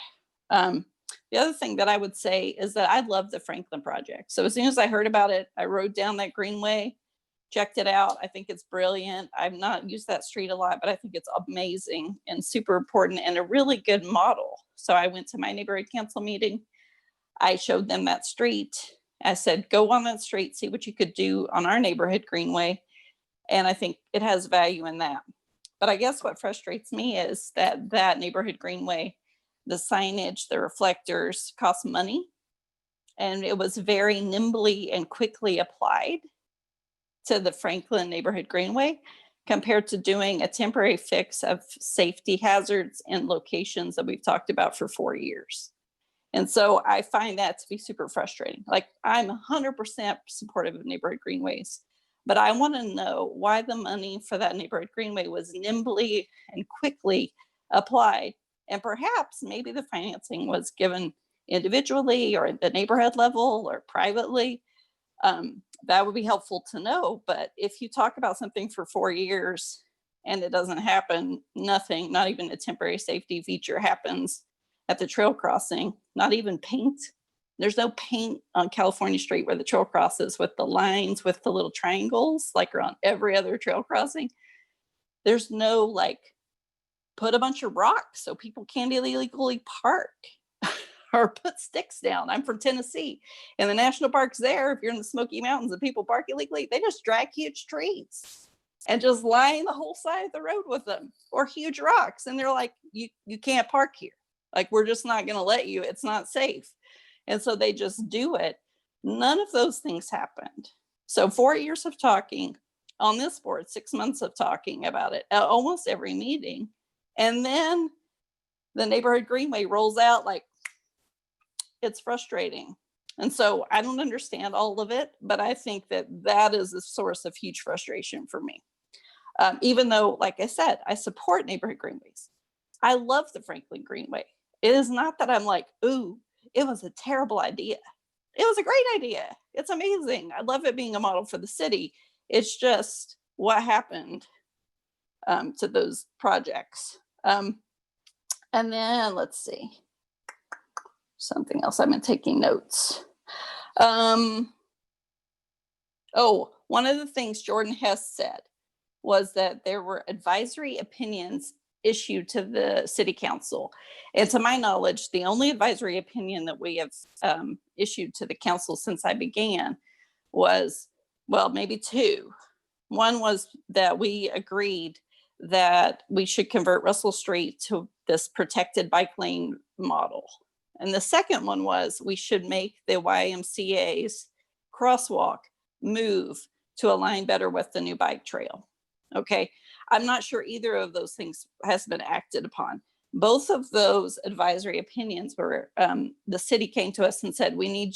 The other thing that I would say is that I love the Franklin project. So as soon as I heard about it, I rode down that greenway, checked it out. I think it's brilliant. I've not used that street a lot, but I think it's amazing and super important and a really good model. So I went to my neighborhood council meeting. I showed them that street. I said, go on that street, see what you could do on our neighborhood greenway. And I think it has value in that. But I guess what frustrates me is that that neighborhood greenway, the signage, the reflectors cost money. And it was very nimbly and quickly applied to the Franklin neighborhood greenway compared to doing a temporary fix of safety hazards in locations that we've talked about for 4 years. And so I find that to be super frustrating. Like, I'm 100% supportive of neighborhood greenways, but I want to know why the money for that neighborhood greenway was nimbly and quickly applied. And perhaps maybe the financing was given individually or at the neighborhood level or privately. That would be helpful to know. But if you talk about something for 4 years and it doesn't happen, nothing, not even a temporary safety feature happens at the trail crossing, not even paint. There's no paint on California Street where the trail crosses with the lines with the little triangles like around every other trail crossing. There's no like, put a bunch of rocks so people can't illegally park or put sticks down. I'm from Tennessee, and the national parks there, if you're in the Smoky Mountains and people park illegally, they just drag huge trees and just line the whole side of the road with them or huge rocks. And they're like, you can't park here. Like, we're just not going to let you. It's not safe. And so they just do it. None of those things happened. So 4 years of talking on this board, 6 months of talking about it, almost every meeting. And then the neighborhood greenway rolls out. Like, it's frustrating. And so I don't understand all of it, but I think that that is a source of huge frustration for me. Even though, like I said, I support neighborhood greenways. I love the Franklin Greenway. It is not that I'm like, ooh, it was a terrible idea. It was a great idea. It's amazing. I love it being a model for the city. It's just what happened to those projects. And then let's see, something else. I've been taking notes. Oh, one of the things Jordan Hess said was that there were advisory opinions issued to the city council. And to my knowledge, the only advisory opinion that we have issued to the council since I began was, well, maybe two. One was that we agreed that we should convert Russell Street to this protected bike lane model. And the second one was we should make the YMCA's crosswalk move to align better with the new bike trail. Okay, I'm not sure either of those things has been acted upon. Both of those advisory opinions were, the city came to us and said, we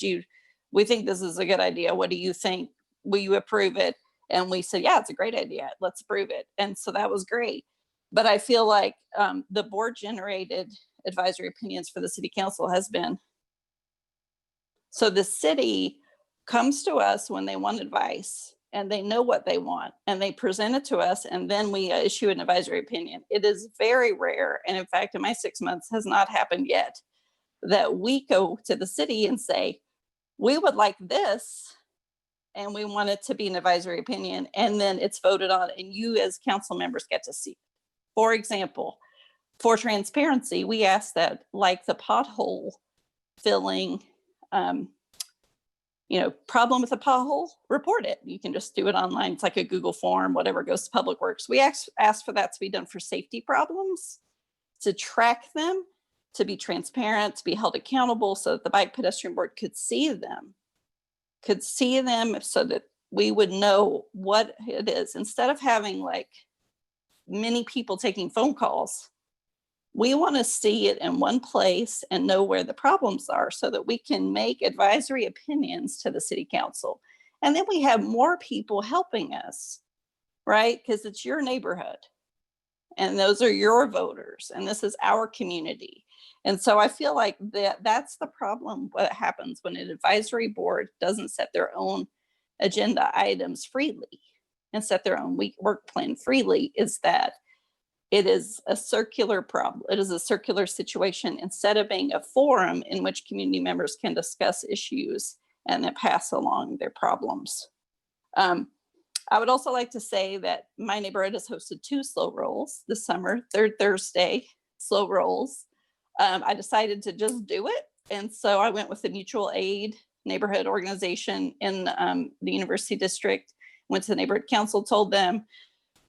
think this is a good idea. What do you think? Will you approve it? And we said, yeah, it's a great idea. Let's approve it. And so that was great. But I feel like the board generated advisory opinions for the city council has been. So the city comes to us when they want advice and they know what they want and they present it to us and then we issue an advisory opinion. It is very rare. And in fact, in my 6 months has not happened yet that we go to the city and say, we would like this and we want it to be an advisory opinion, and then it's voted on and you as council members get to see it. For example, for transparency, we ask that, like the pothole filling, problem with a pothole, report it. You can just do it online. It's like a Google form, whatever goes to Public Works. We ask for that to be done for safety problems, to track them, to be transparent, to be held accountable so that the Bike Pedestrian Board could see them so that we would know what it is. Instead of having like many people taking phone calls, we want to see it in one place and know where the problems are so that we can make advisory opinions to the city council. And then we have more people helping us, right? Because it's your neighborhood and those are your voters and this is our community. And so I feel like that's the problem. What happens when an advisory board doesn't set their own agenda items freely and set their own work plan freely is that it is a circular problem. It is a circular situation instead of being a forum in which community members can discuss issues and then pass along their problems. I would also like to say that my neighborhood has hosted 2 slow rolls this summer, third Thursday slow rolls. I decided to just do it. And so I went with the mutual aid neighborhood organization in the University District, went to the neighborhood council, told them,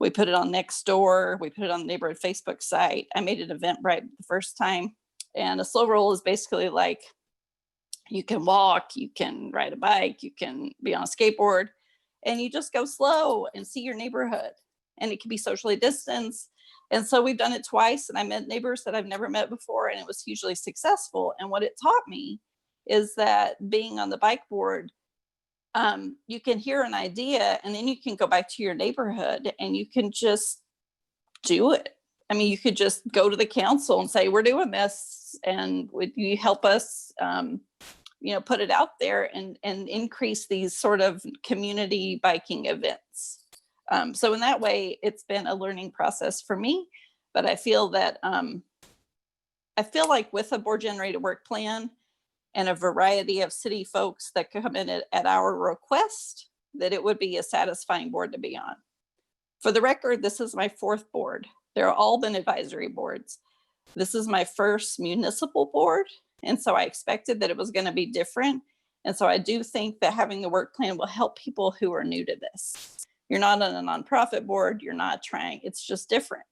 we put it on Nextdoor, we put it on the neighborhood Facebook site. I made an Eventbrite the first time. And a slow roll is basically like, you can walk, you can ride a bike, you can be on a skateboard, and you just go slow and see your neighborhood. And it can be socially distanced. And so we've done it twice and I met neighbors that I've never met before and it was hugely successful. And what it taught me is that being on the bike board, you can hear an idea and then you can go back to your neighborhood and you can just do it. I mean, you could just go to the council and say, we're doing this and would you help us, put it out there and increase these sort of community biking events. So in that way, it's been a learning process for me, but I feel that, with a board generated work plan and a variety of city folks that come in at our request, that it would be a satisfying board to be on. For the record, this is my 4th board. They're all been advisory boards. This is my first municipal board. And so I expected that it was going to be different. And so I do think that having the work plan will help people who are new to this. You're not on a nonprofit board, you're not trying, it's just different.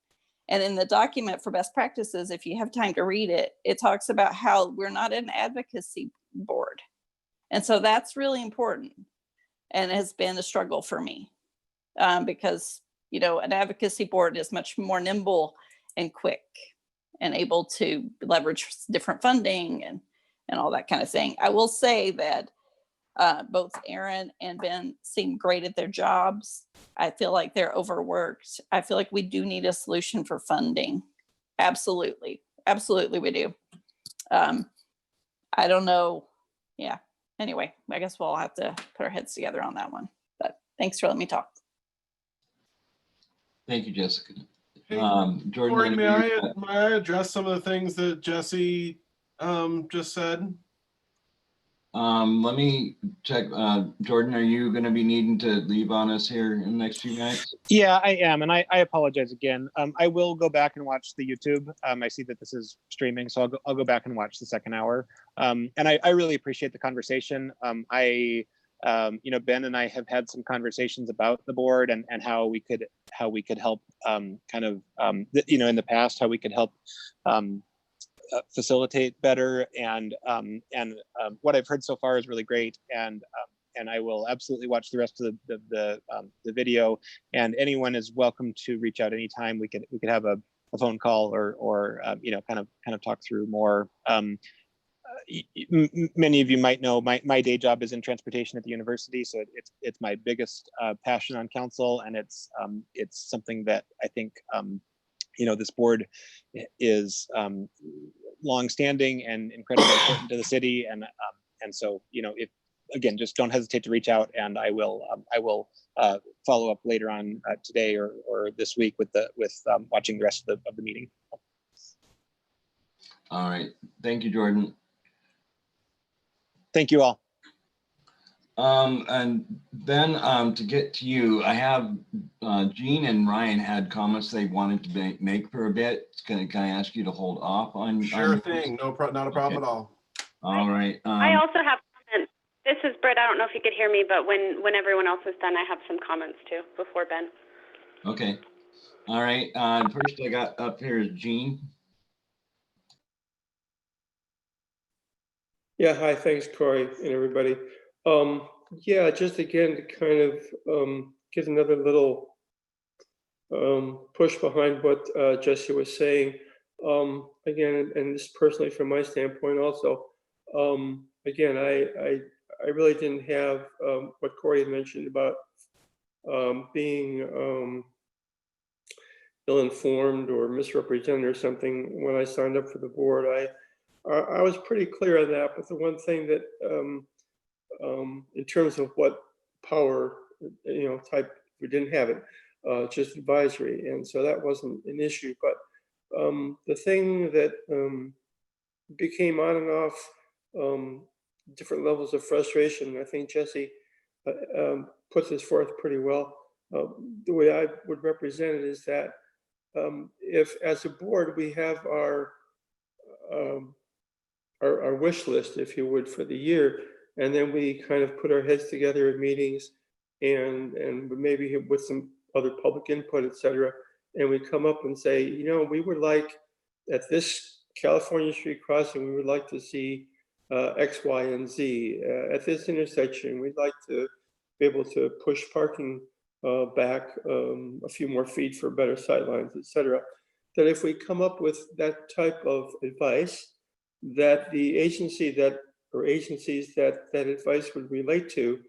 And in the document for best practices, if you have time to read it, it talks about how we're not an advocacy board. And so that's really important and has been a struggle for me because, an advocacy board is much more nimble and quick and able to leverage different funding and all that kind of thing. I will say that both Aaron and Ben seem great at their jobs. I feel like they're overworked. I feel like we do need a solution for funding. Absolutely. Absolutely we do. I don't know. Yeah. Anyway, I guess we'll have to put our heads together on that one. But thanks for letting me talk. Thank you, Jessica. Hey, Jordan, Corey, may I address some of the things that Jesse just said? Let me check. Jordan, are you going to be needing to leave on us here in the next few minutes? Yeah, I am, and I apologize again. I will go back and watch the YouTube. I see that this is streaming, so I'll go back and watch the second hour. And I really appreciate the conversation. Ben and I have had some conversations about the board and how we could help in the past, how we could help facilitate better, and what I've heard so far is really great, and I will absolutely watch the rest of the video, and anyone is welcome to reach out anytime. We could have a phone call or kind of talk through more. Many of you might know my day job is in transportation at the university, so it's my biggest passion on council, and it's something that I think this board is longstanding and incredibly important to the city. And so, you know, if, again, just don't hesitate to reach out, and I will follow up later on today or this week with watching the rest of the meeting. All right. Thank you, Jordan. Thank you all. And then to get to you, I have Jean and Ryan had comments they wanted to make for a bit. Can I ask you to hold off on? Sure thing. Not a problem at all. All right. I also have comments. This is Britt. I don't know if you could hear me, but when everyone else is done, I have some comments too before Ben. Okay. All right. First I got up here is Jean. Yeah, hi, thanks, Corey and everybody. Yeah, just again to kind of get another little push behind what Jesse was saying. Again, and this personally from my standpoint also. Again, I really didn't have what Corey had mentioned about being ill-informed or misrepresented or something when I signed up for the board. I was pretty clear on that, but the one thing that in terms of what power, you know, type, we didn't have it, just advisory, and so that wasn't an issue. But the thing that became on and off different levels of frustration, I think Jesse puts this forth pretty well. The way I would represent it is that if, as a board, we have our wish list, if you would, for the year, and then we kind of put our heads together at meetings and maybe with some other public input, et cetera, and we come up and say, you know, we would like at this California Street crossing, we would like to see X, Y, and Z. At this intersection, we'd like to be able to push parking back a few more feet for better sightlines, et cetera. That if we come up with that type of advice, that the agency or agencies that advice would relate to,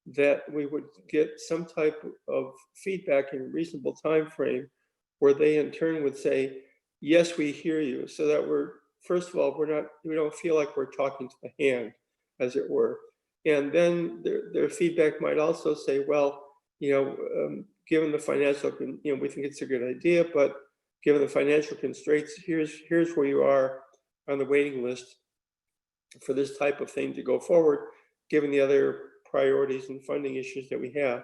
that we would get some type of feedback in a reasonable time frame where they in turn would say, yes, we hear you. So that first of all, we don't feel like we're talking to the hand, as it were. And then their feedback might also say, well, you know, given the financial, you know, we think it's a good idea, but given the financial constraints, here's where you are on the waiting list for this type of thing to go forward, given the other priorities and funding issues that we have.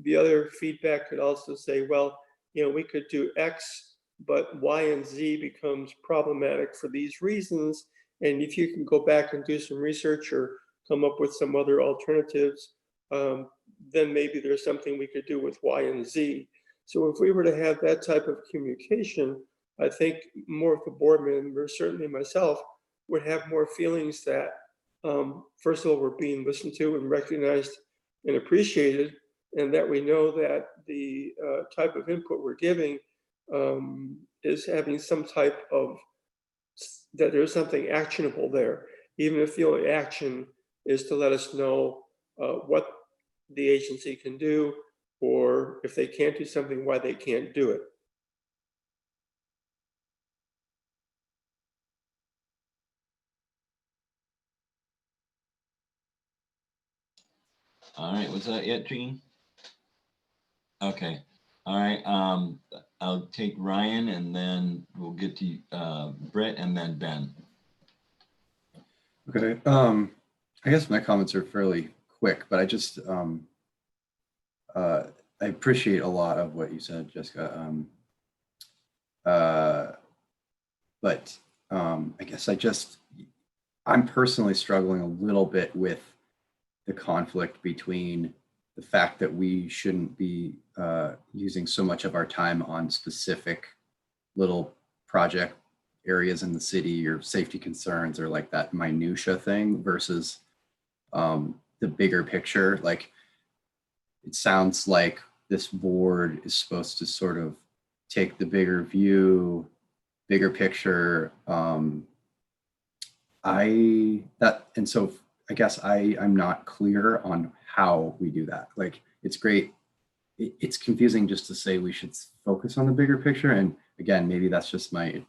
The other feedback could also say, well, you know, we could do X, but Y and Z becomes problematic for these reasons. And if you can go back and do some research or come up with some other alternatives, then maybe there's something we could do with Y and Z. So if we were to have that type of communication, I think more of the board members, certainly myself, would have more feelings that, first of all, we're being listened to and recognized and appreciated, and that we know that the type of input we're giving is having some type of, that there's something actionable there, even if the only action is to let us know what the agency can do, or if they can't do something, why they can't do it. All right. Was that it, Jean? Okay. All right. I'll take Ryan and then we'll get to Brett and then Ben. Okay. I guess my comments are fairly quick, but I just I appreciate a lot of what you said, Jessica. But I guess I'm personally struggling a little bit with the conflict between the fact that we shouldn't be using so much of our time on specific little project areas in the city or safety concerns or like that minutia thing versus the bigger picture. Like, it sounds like this board is supposed to sort of take the bigger view, bigger picture. And so I guess I'm not clear on how we do that. Like, it's great. It's confusing just to say we should focus on the bigger picture. And again, maybe that's just my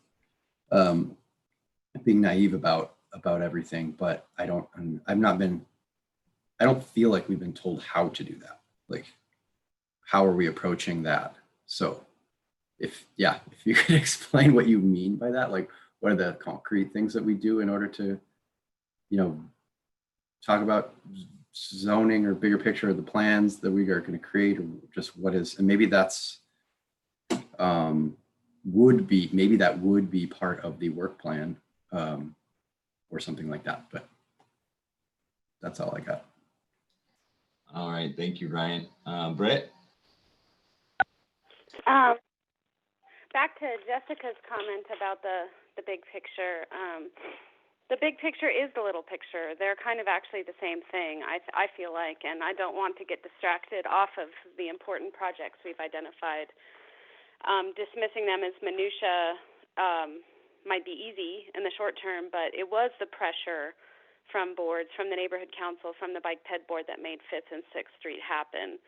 being naive about everything, but I don't feel like we've been told how to do that. Like, how are we approaching that? So if you could explain what you mean by that, like what are the concrete things that we do in order to, talk about zoning or bigger picture of the plans that we are going to create, or just what is, and maybe that's would be part of the work plan, or something like that. But that's all I got. All right, thank you, Ryan. Brett? Back to Jessica's comment about the big picture. The big picture is the little picture. They're kind of actually the same thing, I feel like, and I don't want to get distracted off of the important projects we've identified. Dismissing them as minutia might be easy in the short term, but it was the pressure from boards, from the neighborhood council, from the bike ped board that made 5th and 6th Street happen.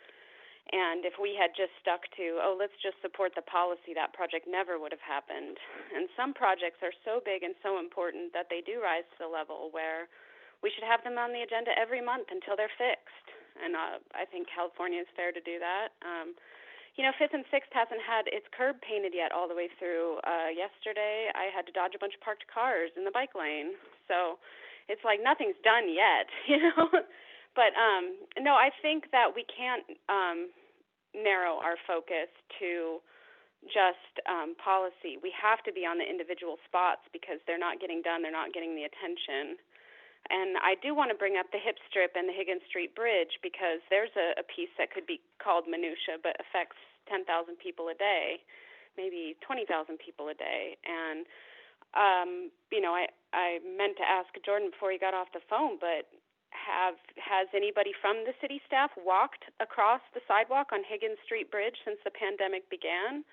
And if we had just stuck to, let's just support the policy, that project never would have happened. And some projects are so big and so important that they do rise to the level where we should have them on the agenda every month until they're fixed. And I think California is fair to do that. 5th and 6th hasn't had its curb painted yet all the way through. Yesterday, I had to dodge a bunch of parked cars in the bike lane. So it's like nothing's done yet, But no, I think that we can't narrow our focus to just policy. We have to be on the individual spots because they're not getting done. They're not getting the attention. And I do want to bring up the hip strip and the Higgins Street Bridge because there's a piece that could be called minutia but affects 10,000 people a day, maybe 20,000 people a day. And, I meant to ask Jordan before he got off the phone, but has anybody from the city staff walked across the sidewalk on Higgins Street Bridge since the pandemic began?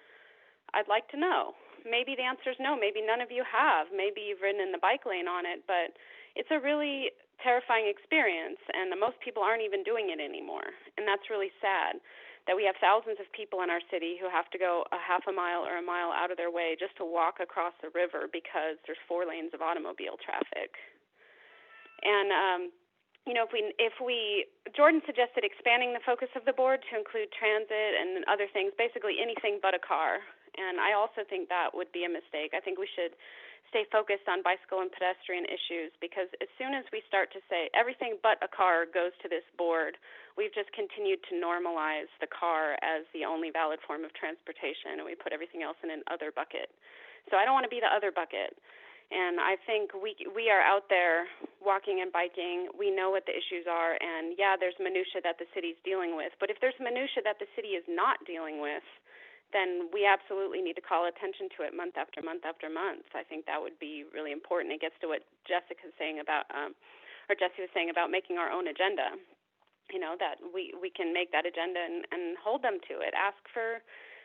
I'd like to know. Maybe the answer is no. Maybe none of you have. Maybe you've ridden in the bike lane on it, but it's a really terrifying experience, and most people aren't even doing it anymore. And that's really sad that we have thousands of people in our city who have to go a half a mile or a mile out of their way just to walk across the river because there's 4 lanes of automobile traffic. And, Jordan suggested expanding the focus of the board to include transit and other things, basically anything but a car. And I also think that would be a mistake. I think we should stay focused on bicycle and pedestrian issues because as soon as we start to say everything but a car goes to this board, we've just continued to normalize the car as the only valid form of transportation, and we put everything else in an other bucket. So I don't want to be the other bucket. And I think we are out there walking and biking. We know what the issues are. And, yeah, there's minutia that the city's dealing with. But if there's minutia that the city is not dealing with, then we absolutely need to call attention to it month after month after month. I think that would be really important. It gets to what Jessica was saying about, Jesse was saying about making our own agenda, that we can make that agenda and hold them to it.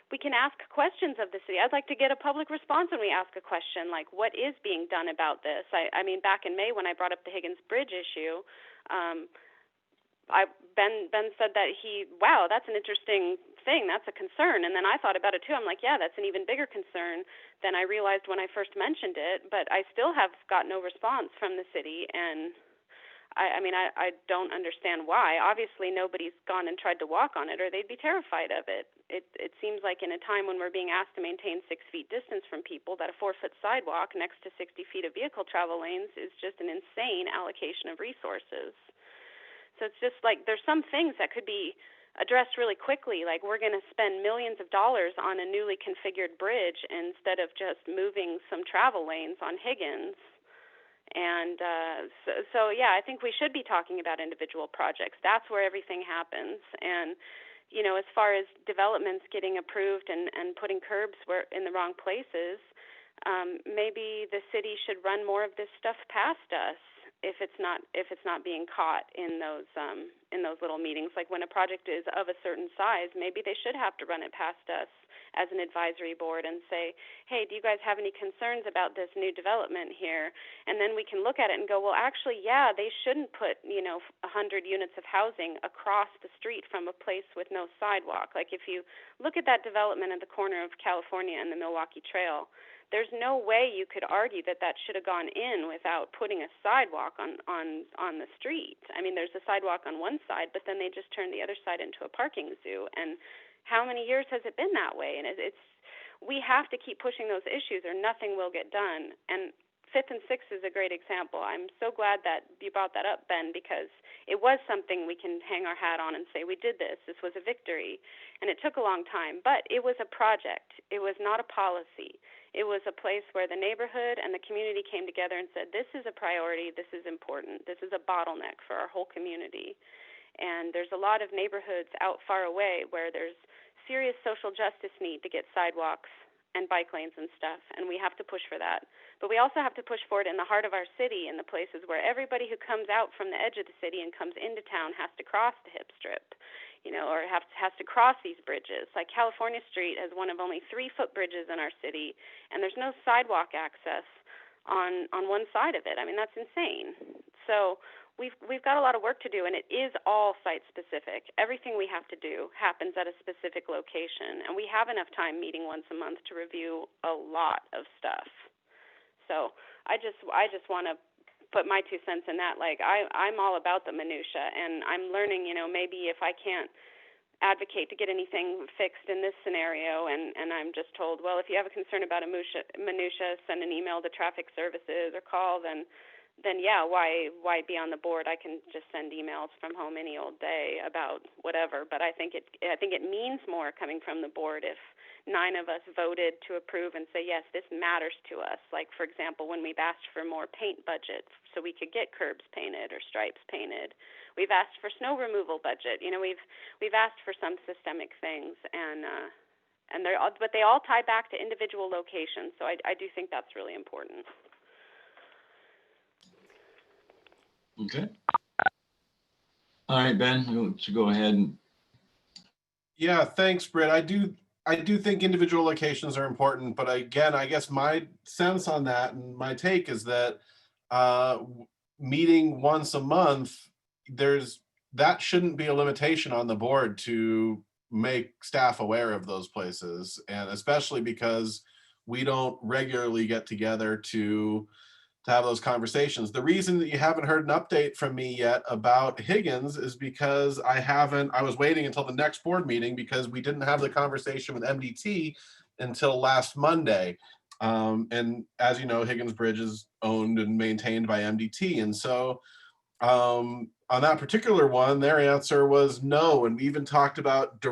We can ask questions of the city. I'd like to get a public response when we ask a question, like what is being done about this? I mean, back in May when I brought up the Higgins Bridge issue, Ben said that wow, that's an interesting thing. That's a concern. And then I thought about it too. I'm like, yeah, that's an even bigger concern than I realized when I first mentioned it. But I still have got no response from the city. And I don't understand why. Obviously, nobody's gone and tried to walk on it or they'd be terrified of it. It seems like in a time when we're being asked to maintain 6 feet distance from people, that a 4-foot sidewalk next to 60 feet of vehicle travel lanes is just an insane allocation of resources. So it's just like there's some things that could be addressed really quickly, like we're going to spend millions of dollars on a newly configured bridge instead of just moving some travel lanes on Higgins. And so, I think we should be talking about individual projects. That's where everything happens. And, as far as developments getting approved and putting curbs in the wrong places, maybe the city should run more of this stuff past us if it's not being caught in those little meetings. Like when a project is of a certain size, maybe they should have to run it past us as an advisory board and say, hey, do you guys have any concerns about this new development here? And then we can look at it and go, well, actually, yeah, they shouldn't put, 100 units of housing across the street from a place with no sidewalk. Like if you look at that development at the corner of California and the Milwaukee Trail, there's no way you could argue that that should have gone in without putting a sidewalk on the street. I mean, there's a sidewalk on one side, but then they just turned the other side into a parking zoo. And how many years has it been that way? And we have to keep pushing those issues or nothing will get done. And Fifth and Sixth is a great example. I'm so glad that you brought that up, Ben, because it was something we can hang our hat on and say, we did this. This was a victory. And it took a long time, but it was a project. It was not a policy. It was a place where the neighborhood and the community came together and said, this is a priority, this is important, this is a bottleneck for our whole community. And there's a lot of neighborhoods out far away where there's serious social justice need to get sidewalks and bike lanes and stuff, and we have to push for that. But we also have to push for it in the heart of our city, in the places where everybody who comes out from the edge of the city and comes into town has to cross the hip strip, or has to cross these bridges. Like California Street has one of only 3 footbridges in our city, and there's no sidewalk access on one side of it. I mean, that's insane. So we've got a lot of work to do, and it is all site specific. Everything we have to do happens at a specific location, and we have enough time meeting once a month to review a lot of stuff. So I just want to put my 2 cents in that. Like I'm all about the minutia, and I'm learning, maybe if I can't advocate to get anything fixed in this scenario, and I'm just told, well, if you have a concern about a minutia, send an email to traffic services or call, then yeah, why be on the board? I can just send emails from home any old day about whatever. But I think it means more coming from the board if 9 of us voted to approve and say, yes, this matters to us. Like, for example, when we've asked for more paint budget so we could get curbs painted or stripes painted. We've asked for snow removal budget. We've asked for some systemic things, and they all tie back to individual locations. So I do think that's really important. Okay. All right, Ben, let's go ahead and. Yeah, thanks, Britt. I do think individual locations are important, but again, I guess my sense on that and my take is that meeting once a month, that shouldn't be a limitation on the board to make staff aware of those places, and especially because we don't regularly get together to have those conversations. The reason that you haven't heard an update from me yet about Higgins is because I was waiting until the next board meeting because we didn't have the conversation with MDT until last Monday. And as you know, Higgins Bridge is owned and maintained by MDT. And so on that particular one, their answer was no. And we even talked about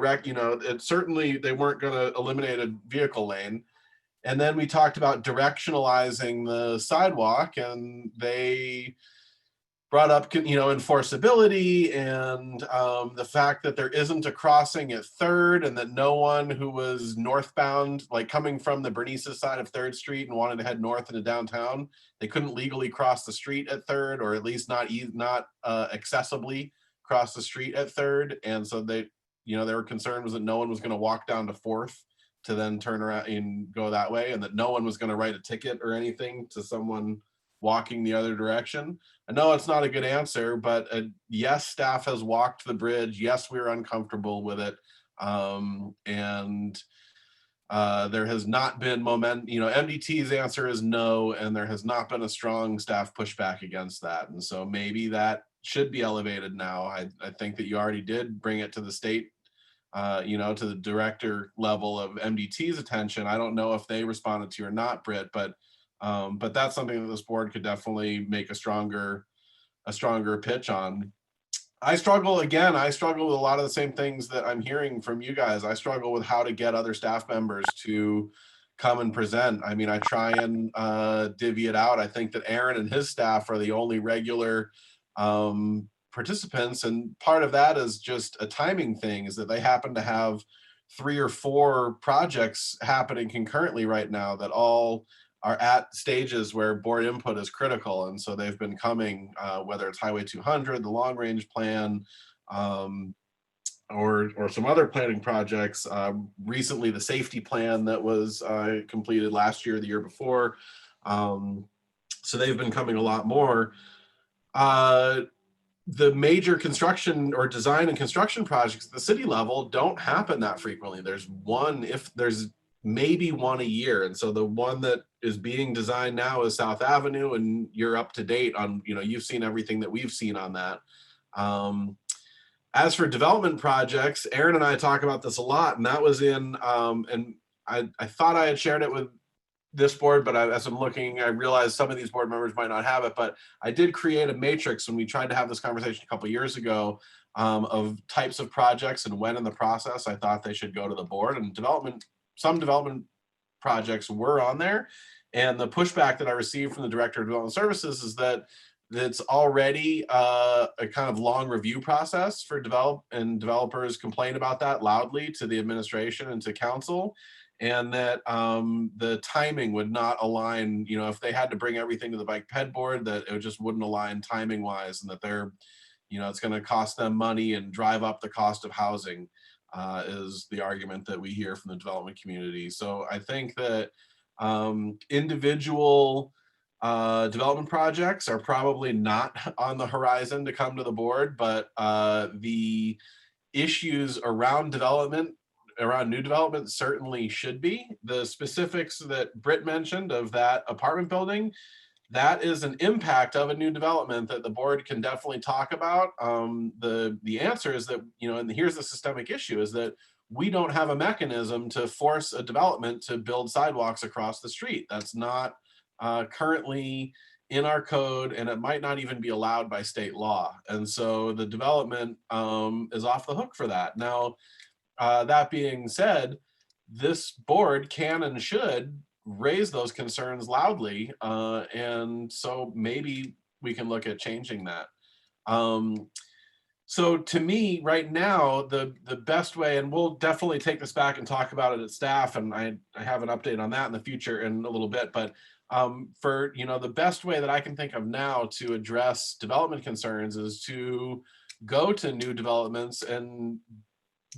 certainly they weren't going to eliminate a vehicle lane. And then we talked about directionalizing the sidewalk, and they brought up, enforceability and the fact that there isn't a crossing at 3rd, and that no one who was northbound, like coming from the Bernice side of 3rd Street and wanted to head north into downtown, they couldn't legally cross the street at 3rd, or at least not accessibly cross the street at 3rd. And so their concern was that no one was going to walk down to 4th to then turn around and go that way, and that no one was going to write a ticket or anything to someone walking the other direction. I know it's not a good answer, but yes, staff has walked the bridge. Yes, we were uncomfortable with it. And there has not been momentum. MDT's answer is no, and there has not been a strong staff pushback against that. And so maybe that should be elevated now. I think that you already did bring it to the state, to the director level of MDT's attention. I don't know if they responded to you or not, Britt, but that's something that this board could definitely make a stronger pitch on. I struggle with a lot of the same things that I'm hearing from you guys. I struggle with how to get other staff members to come and present. I mean, I try and divvy it out. I think that Aaron and his staff are the only regular participants, and part of that is just a timing thing, is that they happen to have 3 or 4 projects happening concurrently right now that all are at stages where board input is critical. And so they've been coming, whether it's Highway 200, the long range plan, or some other planning projects. Recently, the safety plan that was completed last year, the year before. So they've been coming a lot more. The major construction or design and construction projects at the city level don't happen that frequently. There's maybe one a year. And so the one that is being designed now is South Avenue, and you're up to date on, you've seen everything that we've seen on that. As for development projects, Aaron and I talk about this a lot, and that was in, and I thought I had shared it with this board, but as I'm looking, I realized some of these board members might not have it, but I did create a matrix when we tried to have this conversation a couple years ago of types of projects and when in the process I thought they should go to the board. And some development projects were on there. And the pushback that I received from the Director of Development Services is that it's already a kind of long review process for developers complain about that loudly to the administration and to council. And that the timing would not align, if they had to bring everything to the bike ped board, that it just wouldn't align timing wise, and that they're, it's going to cost them money and drive up the cost of housing is the argument that we hear from the development community. So I think that individual development projects are probably not on the horizon to come to the board, but the issues around new development certainly should be. The specifics that Britt mentioned of that apartment building, that is an impact of a new development that the board can definitely talk about. The answer is that, and here's the systemic issue, is that we don't have a mechanism to force a development to build sidewalks across the street. That's not currently in our code, and it might not even be allowed by state law. And so the development is off the hook for that. Now, that being said, this board can and should raise those concerns loudly, and so maybe we can look at changing that. So to me, right now, the best way, and we'll definitely take this back and talk about it at staff, and I have an update on that in the future in a little bit, but for the best way that I can think of now to address development concerns is to go to new developments and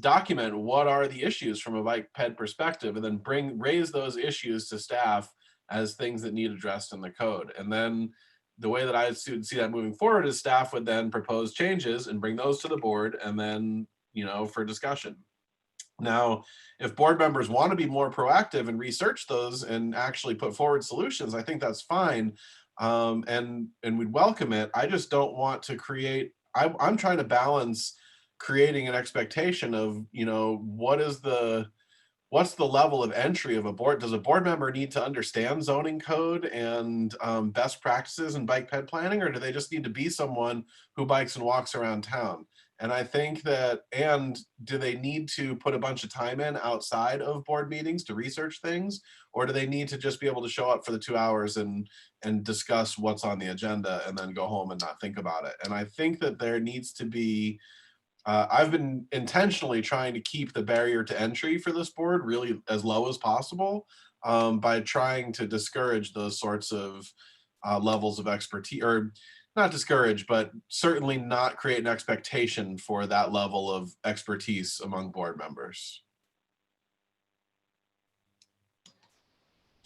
document what are the issues from a bike ped perspective, and then raise those issues to staff as things that need addressed in the code. And then the way that I see that moving forward is staff would then propose changes and bring those to the board, and then for discussion. Now, if board members want to be more proactive and research those and actually put forward solutions, I think that's fine, and we'd welcome it. I just don't want to create. I'm trying to balance creating an expectation of, what's the level of entry of a board? Does a board member need to understand zoning code and best practices in bike ped planning, or do they just need to be someone who bikes and walks around town? And I think that, and do they need to put a bunch of time in outside of board meetings to research things, or do they need to just be able to show up for the 2 hours and discuss what's on the agenda and then go home and not think about it? And I think that there needs to be, I've been intentionally trying to keep the barrier to entry for this board really as low as possible by trying to discourage those sorts of levels of expertise, or not discourage, but certainly not create an expectation for that level of expertise among board members.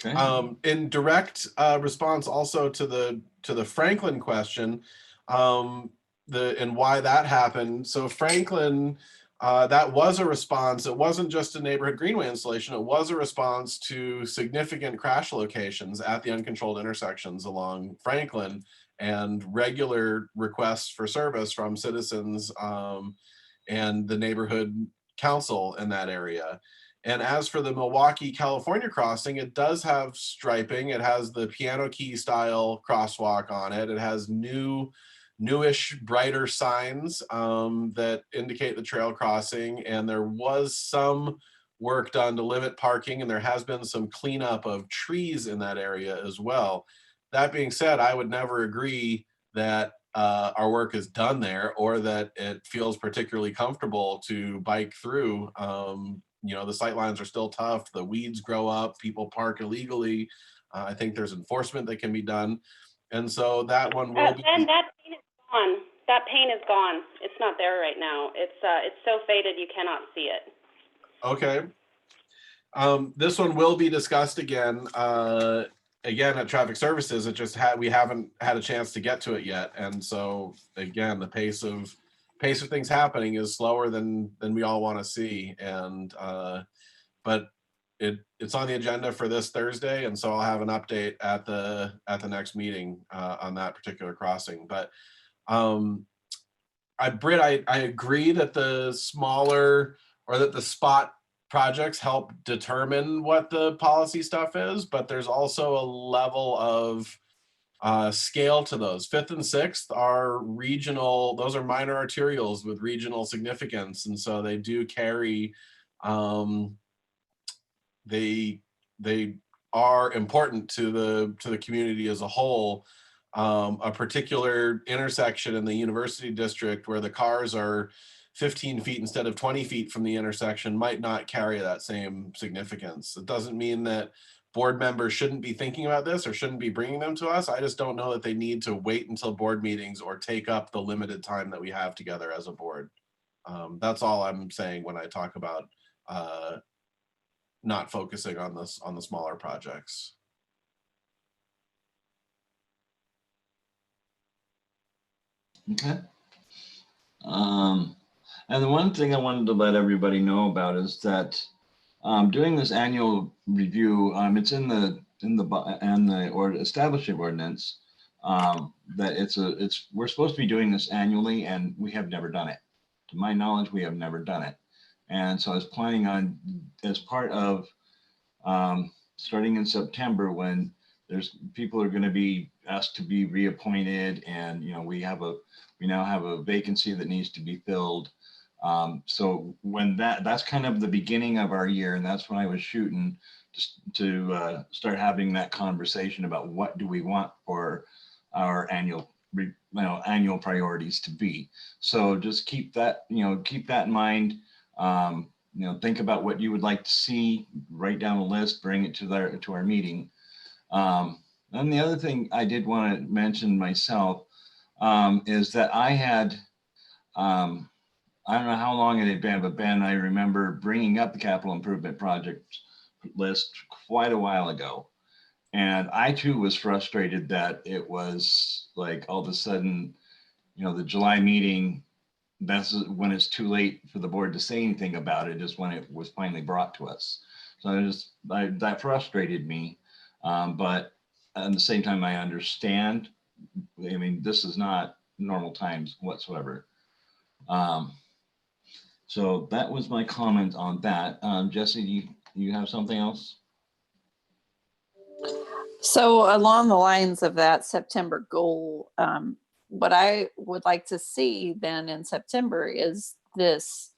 Okay. In direct response also to the Franklin question, and why that happened. So Franklin, that was a response. It wasn't just a neighborhood greenway installation. It was a response to significant crash locations at the uncontrolled intersections along Franklin, and regular requests for service from citizens and the neighborhood council in that area. And as for the Milwaukee, California crossing, it does have striping. It has the piano key style crosswalk on it. It has newish, brighter signs that indicate the trail crossing. And there was some work done to limit parking, and there has been some cleanup of trees in that area as well. That being said, I would never agree that our work is done there, or that it feels particularly comfortable to bike through. The sight lines are still tough. The weeds grow up. People park illegally. I think there's enforcement that can be done. And so that one will be. Ben, that scene is gone. that paint is gone. It's not there right now. It's so faded you cannot see it. Okay. This one will be discussed again, again at Traffic Services. It just we haven't had a chance to get to it yet, and so again, the pace of things happening is slower than we all want to see. And but it's on the agenda for this Thursday, and so I'll have an update at the next meeting on that particular crossing. But Britt, I agree that the smaller, or that the spot projects help determine what the policy stuff is, but there's also a level of scale to those. 5th and 6th are regional, those are minor arterials with regional significance, and so they do carry, they are important to the community as a whole. A particular intersection in the University District where the cars are 15 feet instead of 20 feet from the intersection might not carry that same significance. It doesn't mean that board members shouldn't be thinking about this or shouldn't be bringing them to us. I just don't know that they need to wait until board meetings or take up the limited time that we have together as a board. That's all I'm saying when I talk about not focusing on this, on the smaller projects. Okay. And the one thing I wanted to let everybody know about is that doing this annual review, it's in the establishment ordinance, that we're supposed to be doing this annually, and we have never done it. To my knowledge, we have never done it. And so I was planning on, as part of starting in September, when people are going to be asked to be reappointed, and we now have a vacancy that needs to be filled. So when that's kind of the beginning of our year, and that's when I was shooting to start having that conversation about what do we want for our annual priorities to be. So just keep that in mind. Think about what you would like to see, write down a list, bring it to our meeting. And the other thing I did want to mention myself is that I had, I don't know how long it had been, but Ben, I remember bringing up the capital improvement project list quite a while ago. And I too was frustrated that it was like all of a sudden, the July meeting, that's when it's too late for the board to say anything about it, is when it was finally brought to us. So that frustrated me. But at the same time, I understand. I mean, this is not normal times whatsoever. So that was my comment on that. Jesse, do you have something else? So along the lines of that September goal, what I would like to see then in September is this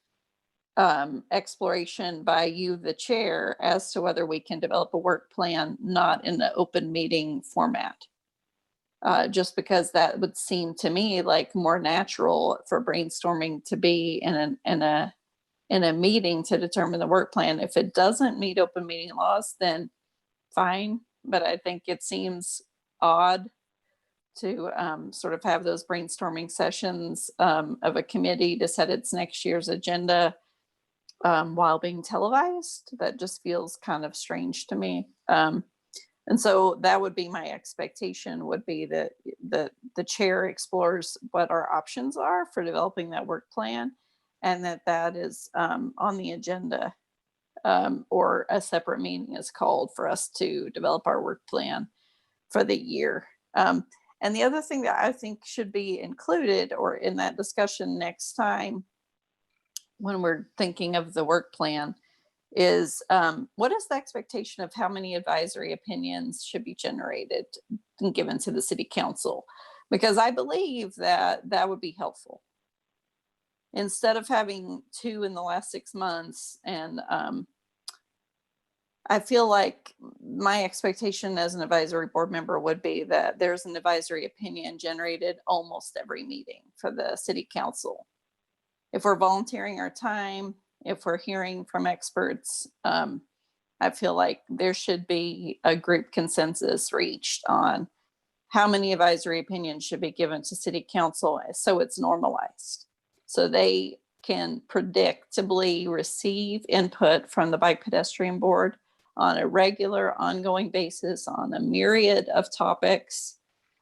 exploration by you, the chair, as to whether we can develop a work plan, not in the open meeting format. Just because that would seem to me like more natural for brainstorming to be in a meeting to determine the work plan. If it doesn't meet open meeting laws, then fine. But I think it seems odd to sort of have those brainstorming sessions of a committee to set its next year's agenda while being televised. That just feels kind of strange to me. And so that would be my expectation, would be that the chair explores what our options are for developing that work plan, and that is on the agenda, or a separate meeting is called for us to develop our work plan for the year. And the other thing that I think should be included or in that discussion next time when we're thinking of the work plan is what is the expectation of how many advisory opinions should be generated and given to the city council? Because I believe that would be helpful. Instead of having 2 in the last 6 months, and I feel like my expectation as an advisory board member would be that there's an advisory opinion generated almost every meeting for the city council. If we're volunteering our time, if we're hearing from experts, I feel like there should be a group consensus reached on how many advisory opinions should be given to city council so it's normalized. So they can predictably receive input from the Bike Pedestrian Board on a regular, ongoing basis on a myriad of topics.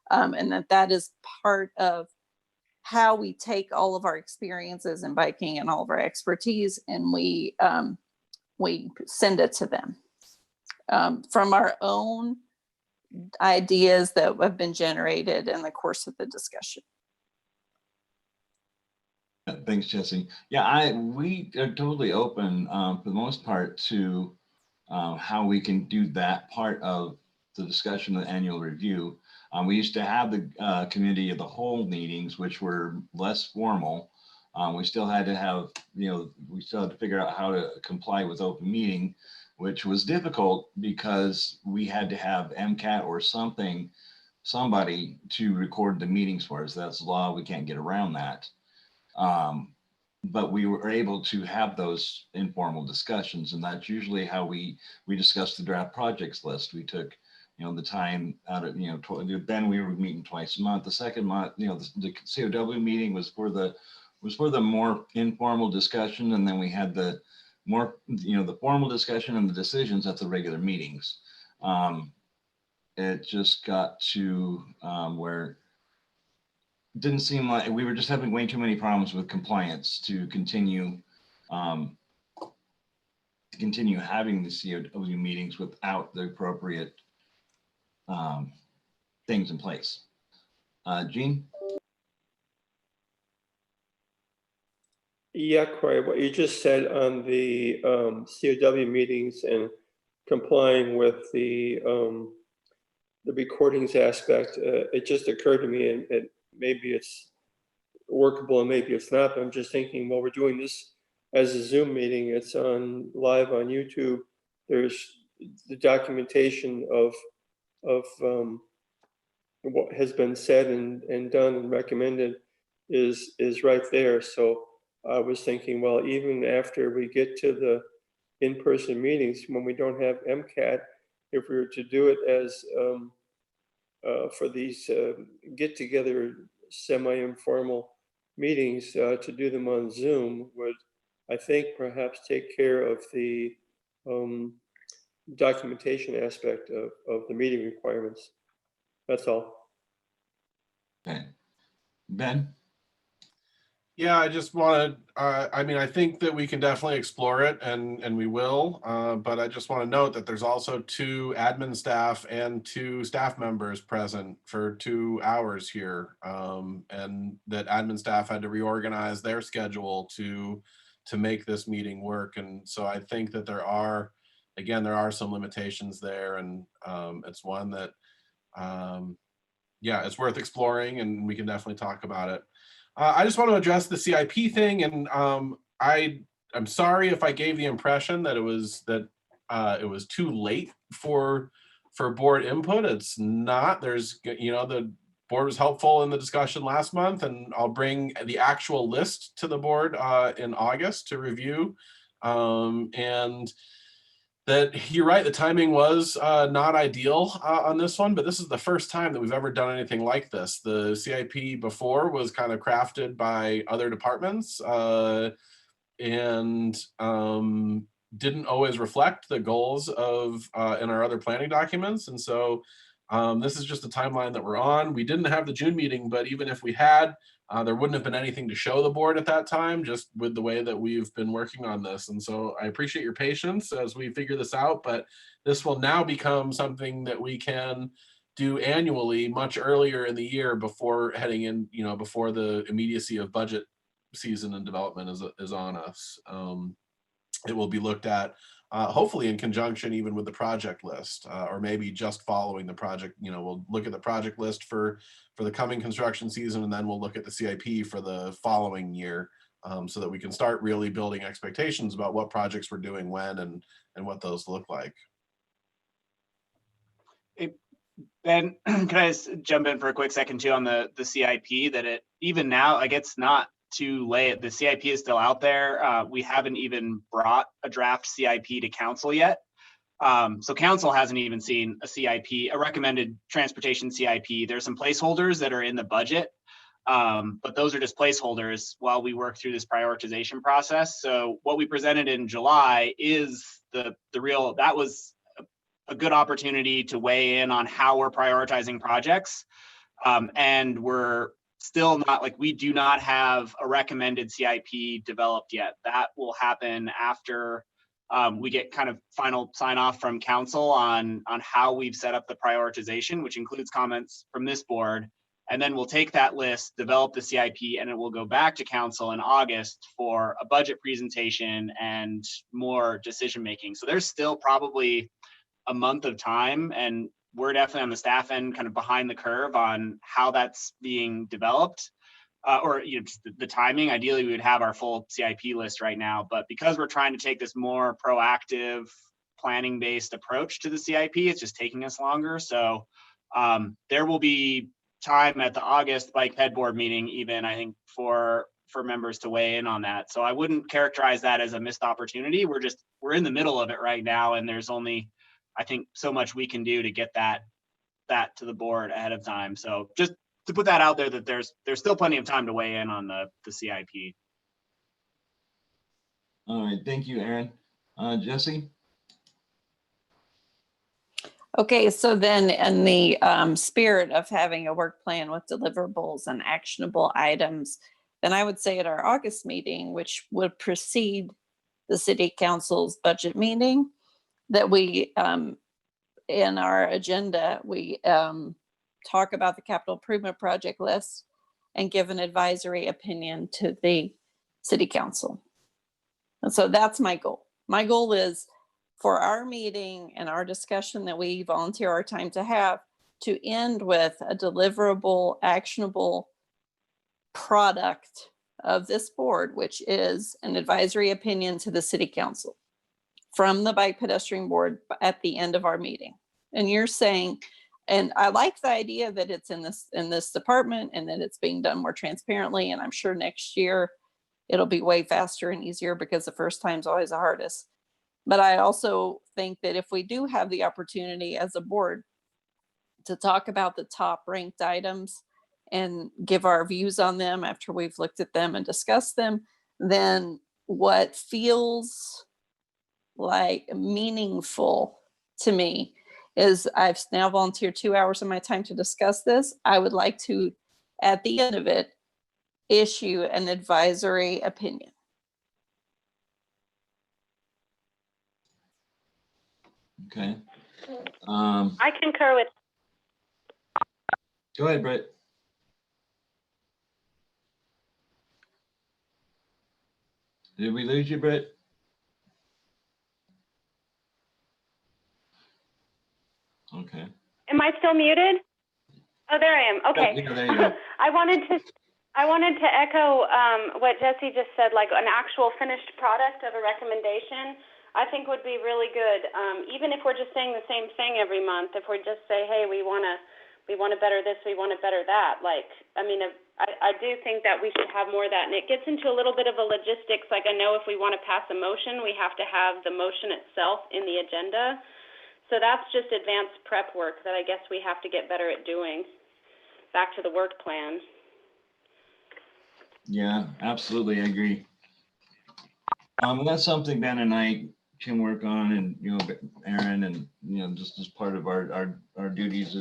And that is part of how we take all of our experiences in biking and all of our expertise, and we send it to them from our own ideas that have been generated in the course of the discussion. Thanks, Jesse. Yeah, we are totally open for the most part to how we can do that part of the discussion of the annual review. We used to have the committee of the whole meetings, which were less formal. We still had to have, we still had to figure out how to comply with open meeting, which was difficult because we had to have MCAT or somebody to record the meetings for us. That's law. We can't get around that. But we were able to have those informal discussions, and that's usually how we discussed the draft projects list. We took, the time out of, then we were meeting twice a month. The second month, the COW meeting was for the more informal discussion, and then we had the more, the formal discussion and the decisions at the regular meetings. It just got to where it didn't seem like we were just having way too many problems with compliance to continue having the COW meetings without the appropriate things in place. Gene? Yeah, Corey, what you just said on the COW meetings and complying with the recordings aspect, it just occurred to me, and maybe it's workable and maybe it's not, but I'm just thinking, well, we're doing this as a Zoom meeting, it's on live on YouTube. There's the documentation of what has been said and done and recommended is right there. So I was thinking, well, even after we get to the in-person meetings, when we don't have MCAT, if we were to do it as for these get-together semi-informal meetings, to do them on Zoom would, I think, perhaps take care of the documentation aspect of the meeting requirements. That's all. Okay. Ben? Yeah, I just wanted, I think that we can definitely explore it and we will, but I just want to note that there's also 2 admin staff and 2 staff members present for 2 hours here. And that admin staff had to reorganize their schedule to make this meeting work. And so I think that there are some limitations there, and it's one that, yeah, it's worth exploring, and we can definitely talk about it. I just want to address the CIP thing, and I'm sorry if I gave the impression that it was too late for board input. It's not. There's, the board was helpful in the discussion last month, and I'll bring the actual list to the board in August to review. And that you're right, the timing was not ideal on this one, but this is the first time that we've ever done anything like this. The CIP before was kind of crafted by other departments and didn't always reflect the goals of in our other planning documents. And so this is just the timeline that we're on. We didn't have the June meeting, but even if we had, there wouldn't have been anything to show the board at that time, just with the way that we've been working on this. And so I appreciate your patience as we figure this out, but this will now become something that we can do annually much earlier in the year before heading in, before the immediacy of budget season and development is on us. It will be looked at hopefully in conjunction even with the project list, or maybe just following the project. We'll look at the project list for the coming construction season, and then we'll look at the CIP for the following year, so that we can start really building expectations about what projects we're doing when and what those look like. Hey, Ben, can I just jump in for a quick second too on the CIP, that it even now, like, it's not too late. The CIP is still out there. We haven't even brought a draft CIP to council yet. So council hasn't even seen a CIP, a recommended transportation CIP. There's some placeholders that are in the budget, but those are just placeholders while we work through this prioritization process. So what we presented in July is the real, that was a good opportunity to weigh in on how we're prioritizing projects. And we're still not, like, we do not have a recommended CIP developed yet. That will happen after we get kind of final sign off from council on how we've set up the prioritization, which includes comments from this board. And then we'll take that list, develop the CIP, and it will go back to council in August for a budget presentation and more decision-making. So there's still probably a month of time, and we're definitely on the staff end kind of behind the curve on how that's being developed. Or just the timing. Ideally, we would have our full CIP list right now, but because we're trying to take this more proactive, planning-based approach to the CIP, it's just taking us longer. So there will be time at the August Bike Ped Board meeting, even, I think, for members to weigh in on that. So I wouldn't characterize that as a missed opportunity. We're in the middle of it right now, and there's only, I think, so much we can do to get that to the board ahead of time. So just to put that out there, that there's still plenty of time to weigh in on the CIP. All right, thank you, Aaron. Jesse? Okay, so then in the spirit of having a work plan with deliverables and actionable items, then I would say at our August meeting, which would precede the city council's budget meeting, that we, in our agenda, we talk about the capital improvement project list and give an advisory opinion to the city council. And so that's my goal. My goal is for our meeting and our discussion that we volunteer our time to have, to end with a deliverable, actionable product of this board, which is an advisory opinion to the city council from the Bike Pedestrian Board at the end of our meeting. And you're saying, and I like the idea that it's in this department and that it's being done more transparently. And I'm sure next year it'll be way faster and easier, because the first time's always the hardest. But I also think that if we do have the opportunity as a board to talk about the top ranked items and give our views on them after we've looked at them and discussed them, then what feels like meaningful to me is I've now volunteered 2 hours of my time to discuss this. I would like to, at the end of it, issue an advisory opinion. Okay. I concur with. Go ahead, Brett. Did we lose you, Brett? Okay. Am I still muted? Oh, there I am. Okay. Yeah, there you go. I wanted to echo what Jesse just said, like an actual finished product of a recommendation, I think would be really good. Even if we're just saying the same thing every month, if we just say, hey, we want to better this, we want to better that. Like, I mean, I do think that we should have more of that. And it gets into a little bit of a logistics. Like, I know if we want to pass a motion, we have to have the motion itself in the agenda. So that's just advanced prep work that I guess we have to get better at doing. Back to the work plan. Yeah, absolutely. I agree. And that's something Ben and I can work on, and, Aaron, and, just as part of our duties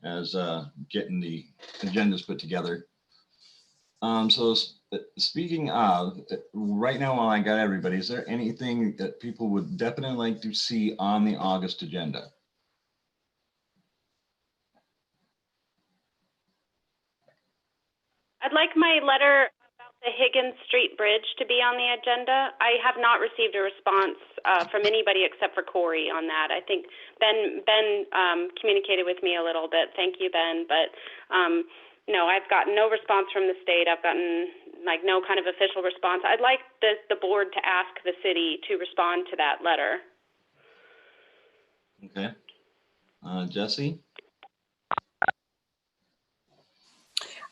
as getting the agendas put together. So speaking of, right now, while I got everybody, is there anything that people would definitely like to see on the August agenda? I'd like my letter about the Higgins Street Bridge to be on the agenda. I have not received a response from anybody except for Corey on that. I think Ben communicated with me a little bit. Thank you, Ben. But no, I've gotten no response from the state. I've gotten no kind of official response. I'd like the board to ask the city to respond to that letter. Okay. Jesse?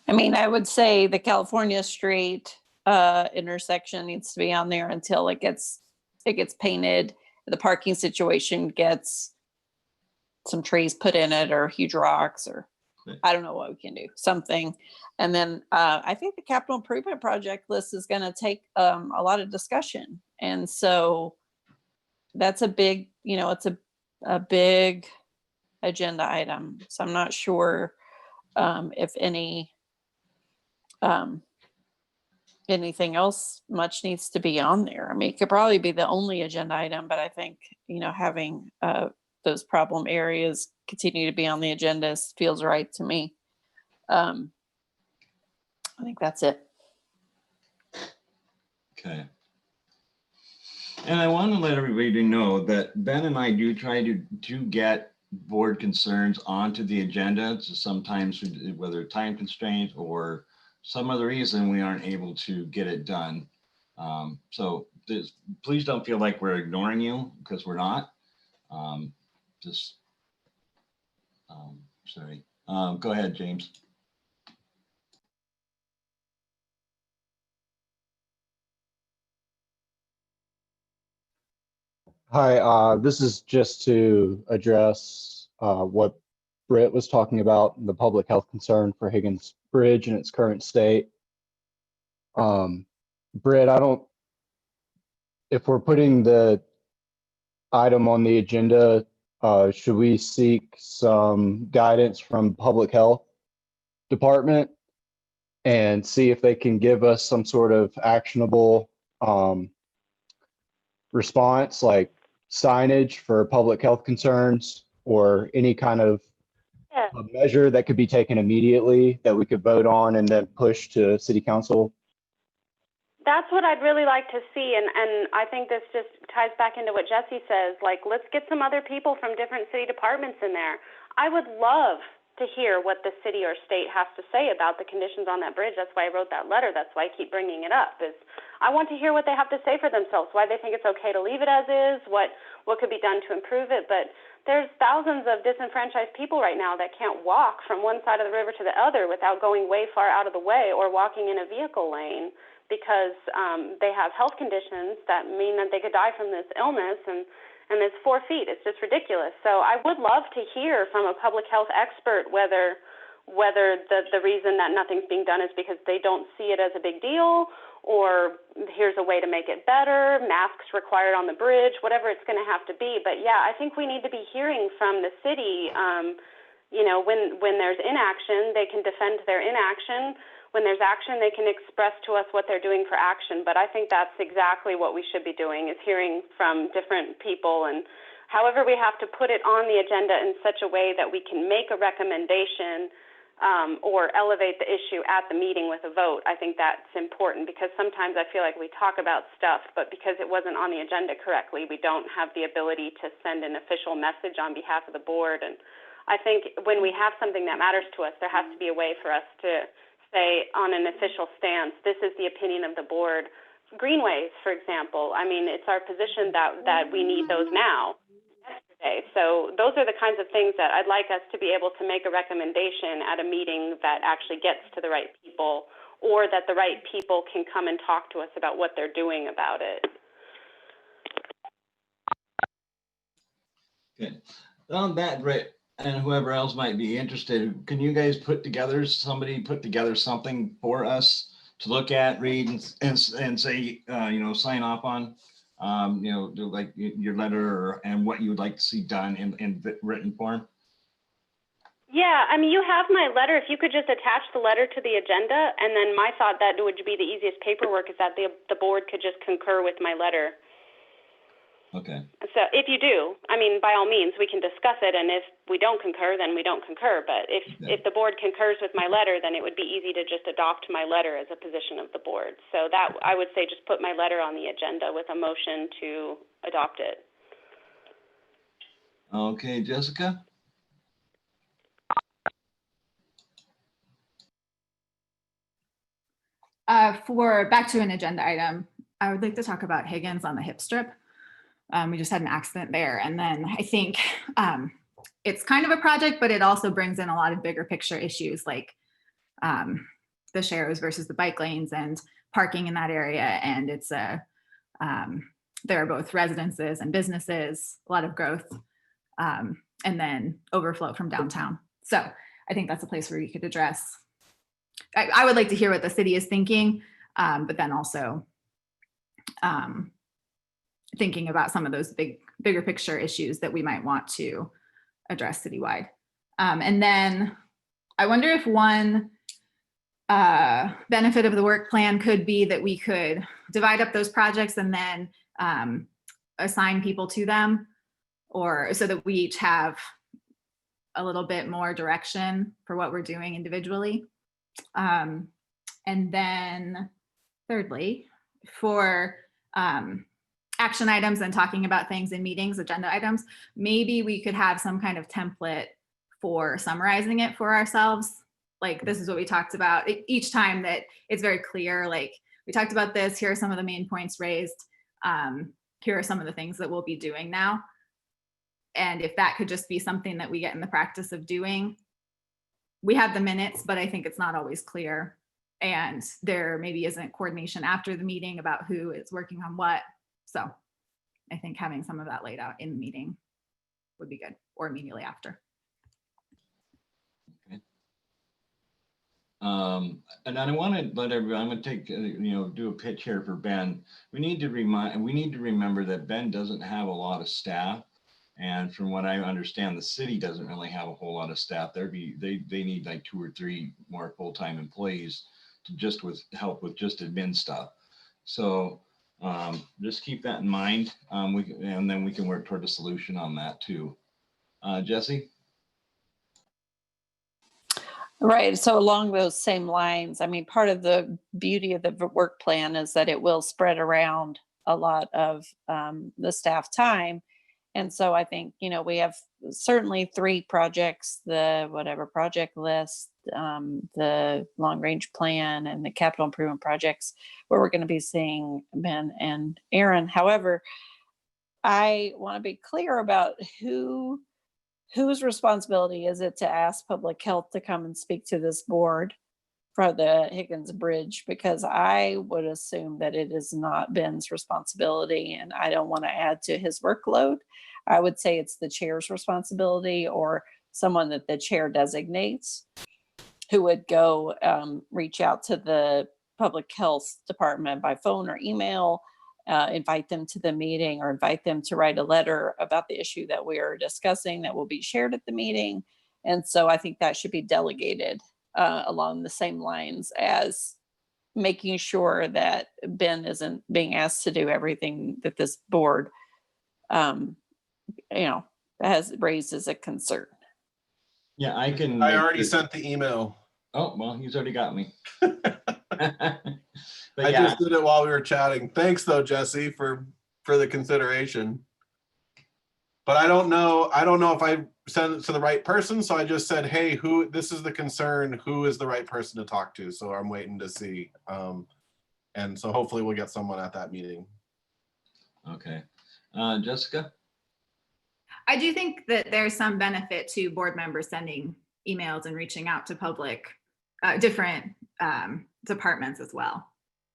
I mean, I would say the California Street intersection needs to be on there until it gets painted the parking situation gets some trees put in it or huge rocks, or I don't know what we can do, something. And then I think the capital improvement project list is going to take a lot of discussion. And so that's a big, it's a big agenda item. So I'm not sure if anything else much needs to be on there. I mean, it could probably be the only agenda item, but I think, having those problem areas continue to be on the agenda feels right to me. I think that's it. Okay. And I want to let everybody know that Ben and I do try to get board concerns onto the agenda. So sometimes, whether time constraints or some other reason, we aren't able to get it done. So please don't feel like we're ignoring you, because we're not. Sorry. Go ahead, James. Hi, this is just to address what Britt was talking about, the public health concern for Higgins Bridge in its current state. Britt, if we're putting the item on the agenda, should we seek some guidance from Public Health Department and see if they can give us some sort of actionable response, like signage for public health concerns, or any kind of a measure that could be taken immediately that we could vote on and then push to City Council? That's what I'd really like to see, and I think this just ties back into what Jesse says, like, let's get some other people from different city departments in there. I would love to hear what the city or state has to say about the conditions on that bridge. That's why I wrote that letter. That's why I keep bringing it up, is I want to hear what they have to say for themselves, why they think it's okay to leave it as is, what could be done to improve it. But there's thousands of disenfranchised people right now that can't walk from one side of the river to the other without going way far out of the way or walking in a vehicle lane, because they have health conditions that mean that they could die from this illness, and it's 4 feet. It's just ridiculous. So I would love to hear from a public health expert whether the reason that nothing's being done is because they don't see it as a big deal, or here's a way to make it better, masks required on the bridge, whatever it's going to have to be. But yeah, I think we need to be hearing from the city. When there's inaction, they can defend their inaction. When there's action, they can express to us what they're doing for action. But I think that's exactly what we should be doing, is hearing from different people. And however we have to put it on the agenda in such a way that we can make a recommendation or elevate the issue at the meeting with a vote. I think that's important, because sometimes I feel like we talk about stuff, but because it wasn't on the agenda correctly, we don't have the ability to send an official message on behalf of the board. And I think when we have something that matters to us, there has to be a way for us to say on an official stance, this is the opinion of the board. Greenways, for example, I mean, it's our position that we need those now. Yesterday. So those are the kinds of things that I'd like us to be able to make a recommendation at a meeting that actually gets to the right people, or that the right people can come and talk to us about what they're doing about it. Good. On that, Britt, and whoever else might be interested, can you guys put together something for us to look at, read, and say, sign off on, like your letter and what you would like to see done in written form? Yeah, I mean, you have my letter. If you could just attach the letter to the agenda, and then my thought that would be the easiest paperwork is that the board could just concur with my letter. Okay. So if you do, I mean, by all means, we can discuss it, and if we don't concur, then we don't concur. But if the board concurs with my letter, then it would be easy to just adopt my letter as a position of the board. So that, I would say, just put my letter on the agenda with a motion to adopt it. Okay, Jessica? For back to an agenda item, I would like to talk about Higgins on the hip strip. We just had an accident there. And then I think it's kind of a project, but it also brings in a lot of bigger picture issues, like the shares versus the bike lanes and parking in that area. And it's there are both residences and businesses, a lot of growth, and then overflow from downtown. So I think that's a place where we could address. I would like to hear what the city is thinking, but then also thinking about some of those bigger picture issues that we might want to address citywide. And then I wonder if one benefit of the work plan could be that we could divide up those projects and then assign people to them, or so that we each have a little bit more direction for what we're doing individually. And then thirdly, for action items and talking about things in meetings, agenda items, maybe we could have some kind of template for summarizing it for ourselves. Like, this is what we talked about. Each time that it's very clear, like, we talked about this, here are some of the main points raised. Here are some of the things that we'll be doing now. And if that could just be something that we get in the practice of doing. We have the minutes, but I think it's not always clear. And there maybe isn't coordination after the meeting about who is working on what. So I think having some of that laid out in the meeting would be good, or immediately after. Okay. And I want to let everyone, I'm going to take, do a pitch here for Ben. We need to remember that Ben doesn't have a lot of staff. And from what I understand, the city doesn't really have a whole lot of staff. They need like 2 or 3 more full-time employees to just help with just admin stuff. So just keep that in mind. And then we can work toward a solution on that too. Jesse? Right. So along those same lines, I mean, part of the beauty of the work plan is that it will spread around a lot of the staff time. And so I think, we have certainly 3 projects, the whatever project list, the long range plan, and the capital improvement projects where we're going to be seeing Ben and Aaron. However, I want to be clear about whose responsibility is it to ask public health to come and speak to this board for the Higgins Bridge, because I would assume that it is not Ben's responsibility, and I don't want to add to his workload. I would say it's the chair's responsibility, or someone that the chair designates, who would go reach out to the public health department by phone or email, invite them to the meeting, or invite them to write a letter about the issue that we are discussing that will be shared at the meeting. And so I think that should be delegated along the same lines as making sure that Ben isn't being asked to do everything that this board has raised as a concern. Yeah, I can. I already sent the email. Oh, well, he's already got me. I just did it while we were chatting. Thanks though, Jesse, for the consideration. But I don't know if I sent it to the right person. So I just said, hey, this is the concern, who is the right person to talk to? So I'm waiting to see. And so hopefully we'll get someone at that meeting. Okay. Jessica? I do think that there's some benefit to board members sending emails and reaching out to public, different departments as well,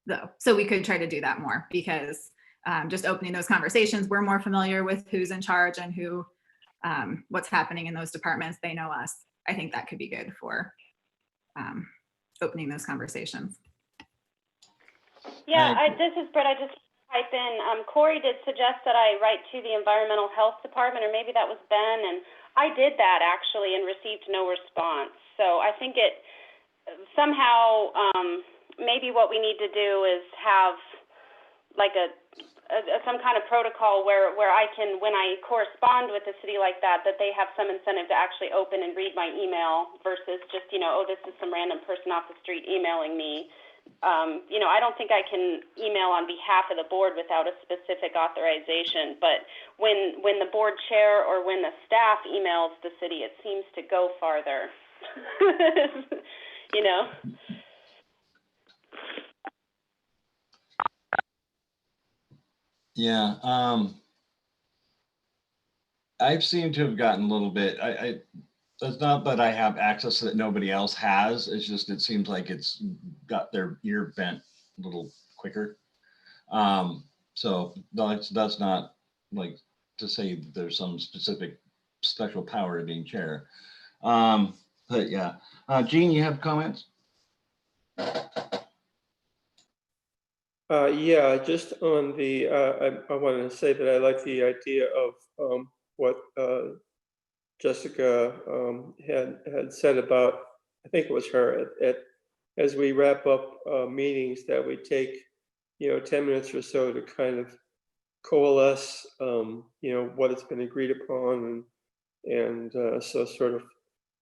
though. So we could try to do that more, because just opening those conversations, we're more familiar with who's in charge and who, what's happening in those departments. They know us. I think that could be good for opening those conversations. Yeah, this is Britt. I just type in, Corey did suggest that I write to the environmental health department, or maybe that was Ben, and I did that actually and received no response. So I think it somehow, maybe what we need to do is have like some kind of protocol where I can, when I correspond with the city like that they have some incentive to actually open and read my email versus just, oh, this is some random person off the street emailing me. I don't think I can email on behalf of the board without a specific authorization, but when the board chair or when the staff emails the city, it seems to go farther. Yeah, I've seemed to have gotten a little bit, it's not that I have access that nobody else has. It's just, it seems like it's got their ear bent a little quicker. So that's not like to say there's some specific special power to being chair. But yeah, Gene, you have comments? Yeah, just on the, I wanted to say that I like the idea of what Jessica had said about, I think it was her, as we wrap up meetings, that we take, 10 minutes or so to kind of coalesce, what has been agreed upon, and so sort of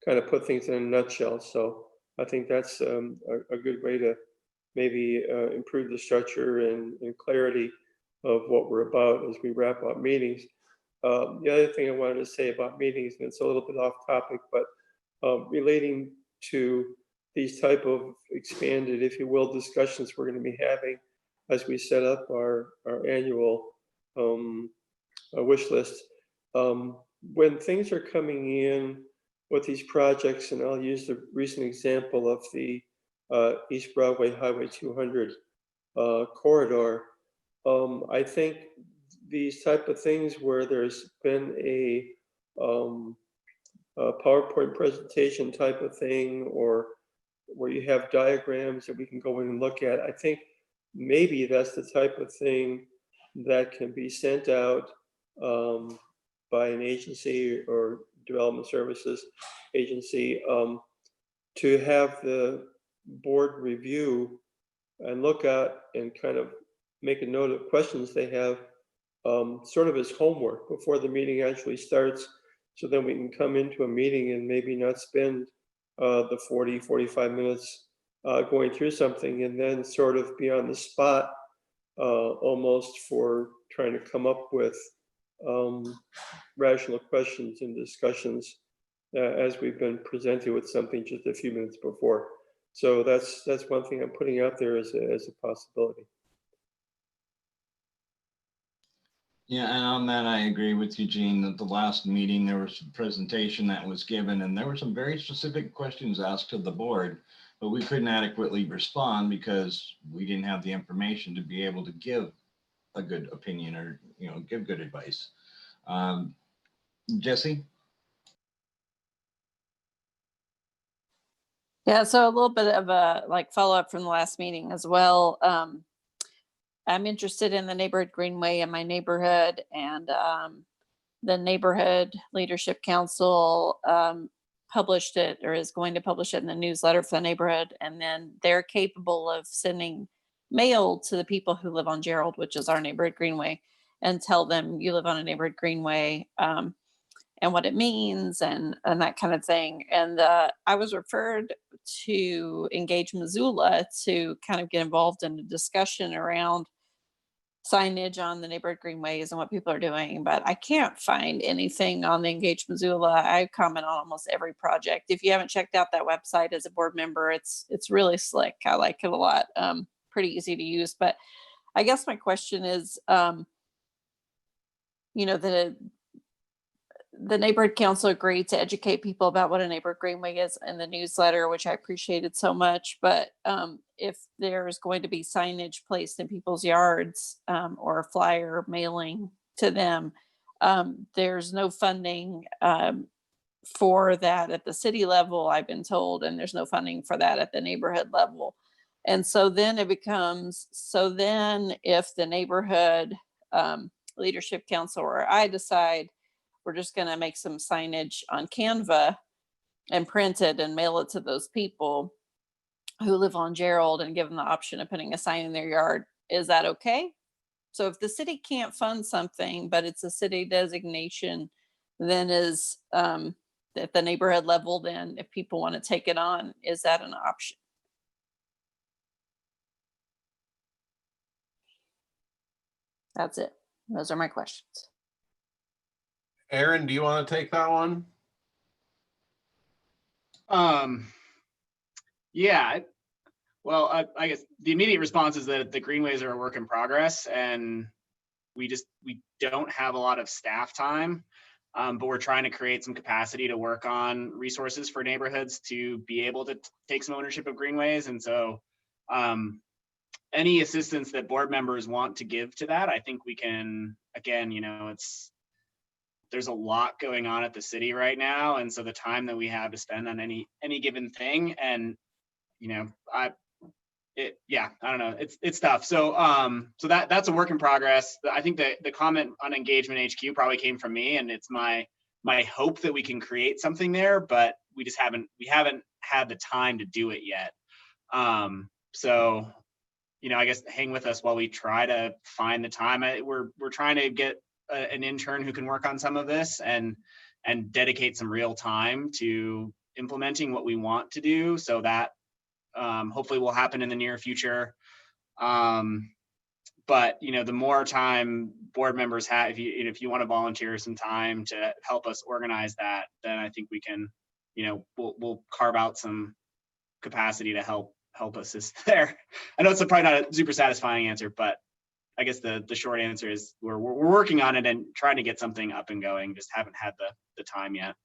kind of put things in a nutshell. So I think that's a good way to maybe improve the structure and clarity of what we're about as we wrap up meetings. The other thing I wanted to say about meetings, and it's a little bit off topic, but relating to these type of expanded, if you will, discussions we're going to be having as we set up our annual wish list. When things are coming in with these projects, and I'll use the recent example of the East Broadway Highway 200 corridor, I think these type of things where there's been a PowerPoint presentation type of thing, or where you have diagrams that we can go in and look at, I think maybe that's the type of thing that can be sent out by an agency or development services agency to have the board review and look at and kind of make a note of questions they have, sort of as homework before the meeting actually starts. So then we can come into a meeting and maybe not spend the 40-45 minutes going through something, and then sort of be on the spot almost for trying to come up with rational questions and discussions as we've been presented with something just a few minutes before. So that's one thing I'm putting out there as a possibility. Yeah, and on that, I agree with you, Gene, that the last meeting, there was a presentation that was given, and there were some very specific questions asked of the board, but we couldn't adequately respond because we didn't have the information to be able to give a good opinion or, give good advice. Jesse? Yeah, so a little bit of a follow up from the last meeting as well. I'm interested in the neighborhood greenway in my neighborhood, and the neighborhood leadership council published it, or is going to publish it in the newsletter for the neighborhood, and then they're capable of sending mail to the people who live on Gerald, which is our neighborhood greenway, and tell them you live on a neighborhood greenway and what it means and that kind of thing. And I was referred to Engage Missoula to kind of get involved in a discussion around signage on the neighborhood greenways and what people are doing, but I can't find anything on the Engage Missoula. I comment on almost every project. If you haven't checked out that website as a board member, it's really slick. I like it a lot. Pretty easy to use. But I guess my question is, the neighborhood council agreed to educate people about what a neighborhood greenway is in the newsletter, which I appreciated so much. But if there's going to be signage placed in people's yards or a flyer mailing to them, there's no funding for that at the city level, I've been told, and there's no funding for that at the neighborhood level. And so then it becomes, if the neighborhood leadership council or I decide we're just going to make some signage on Canva and print it and mail it to those people who live on Gerald and give them the option of putting a sign in their yard, is that okay? So if the city can't fund something, but it's a city designation, then is at the neighborhood level, then if people want to take it on, is that an option? That's it. Those are my questions. Aaron, do you want to take that one? Yeah. Well, I guess the immediate response is that the greenways are a work in progress, and we don't have a lot of staff time, but we're trying to create some capacity to work on resources for neighborhoods to be able to take some ownership of greenways. And so any assistance that board members want to give to that, I think we can, again, there's a lot going on at the city right now. And so the time that we have to spend on any given thing, and, I don't know, it's tough. So, that's a work in progress. I think that the comment on Engagement HQ probably came from me, and it's my hope that we can create something there, but we haven't had the time to do it yet. So, I guess hang with us while we try to find the time. We're trying to get an intern who can work on some of this and dedicate some real time to implementing what we want to do. So that hopefully will happen in the near future. But the more time board members have, if you want to volunteer some time to help us organize that, then I think we can, we'll carve out some capacity to help assist there. I know it's probably not a super satisfying answer, but I guess the short answer is we're working on it and trying to get something up and going. Just haven't had the time yet.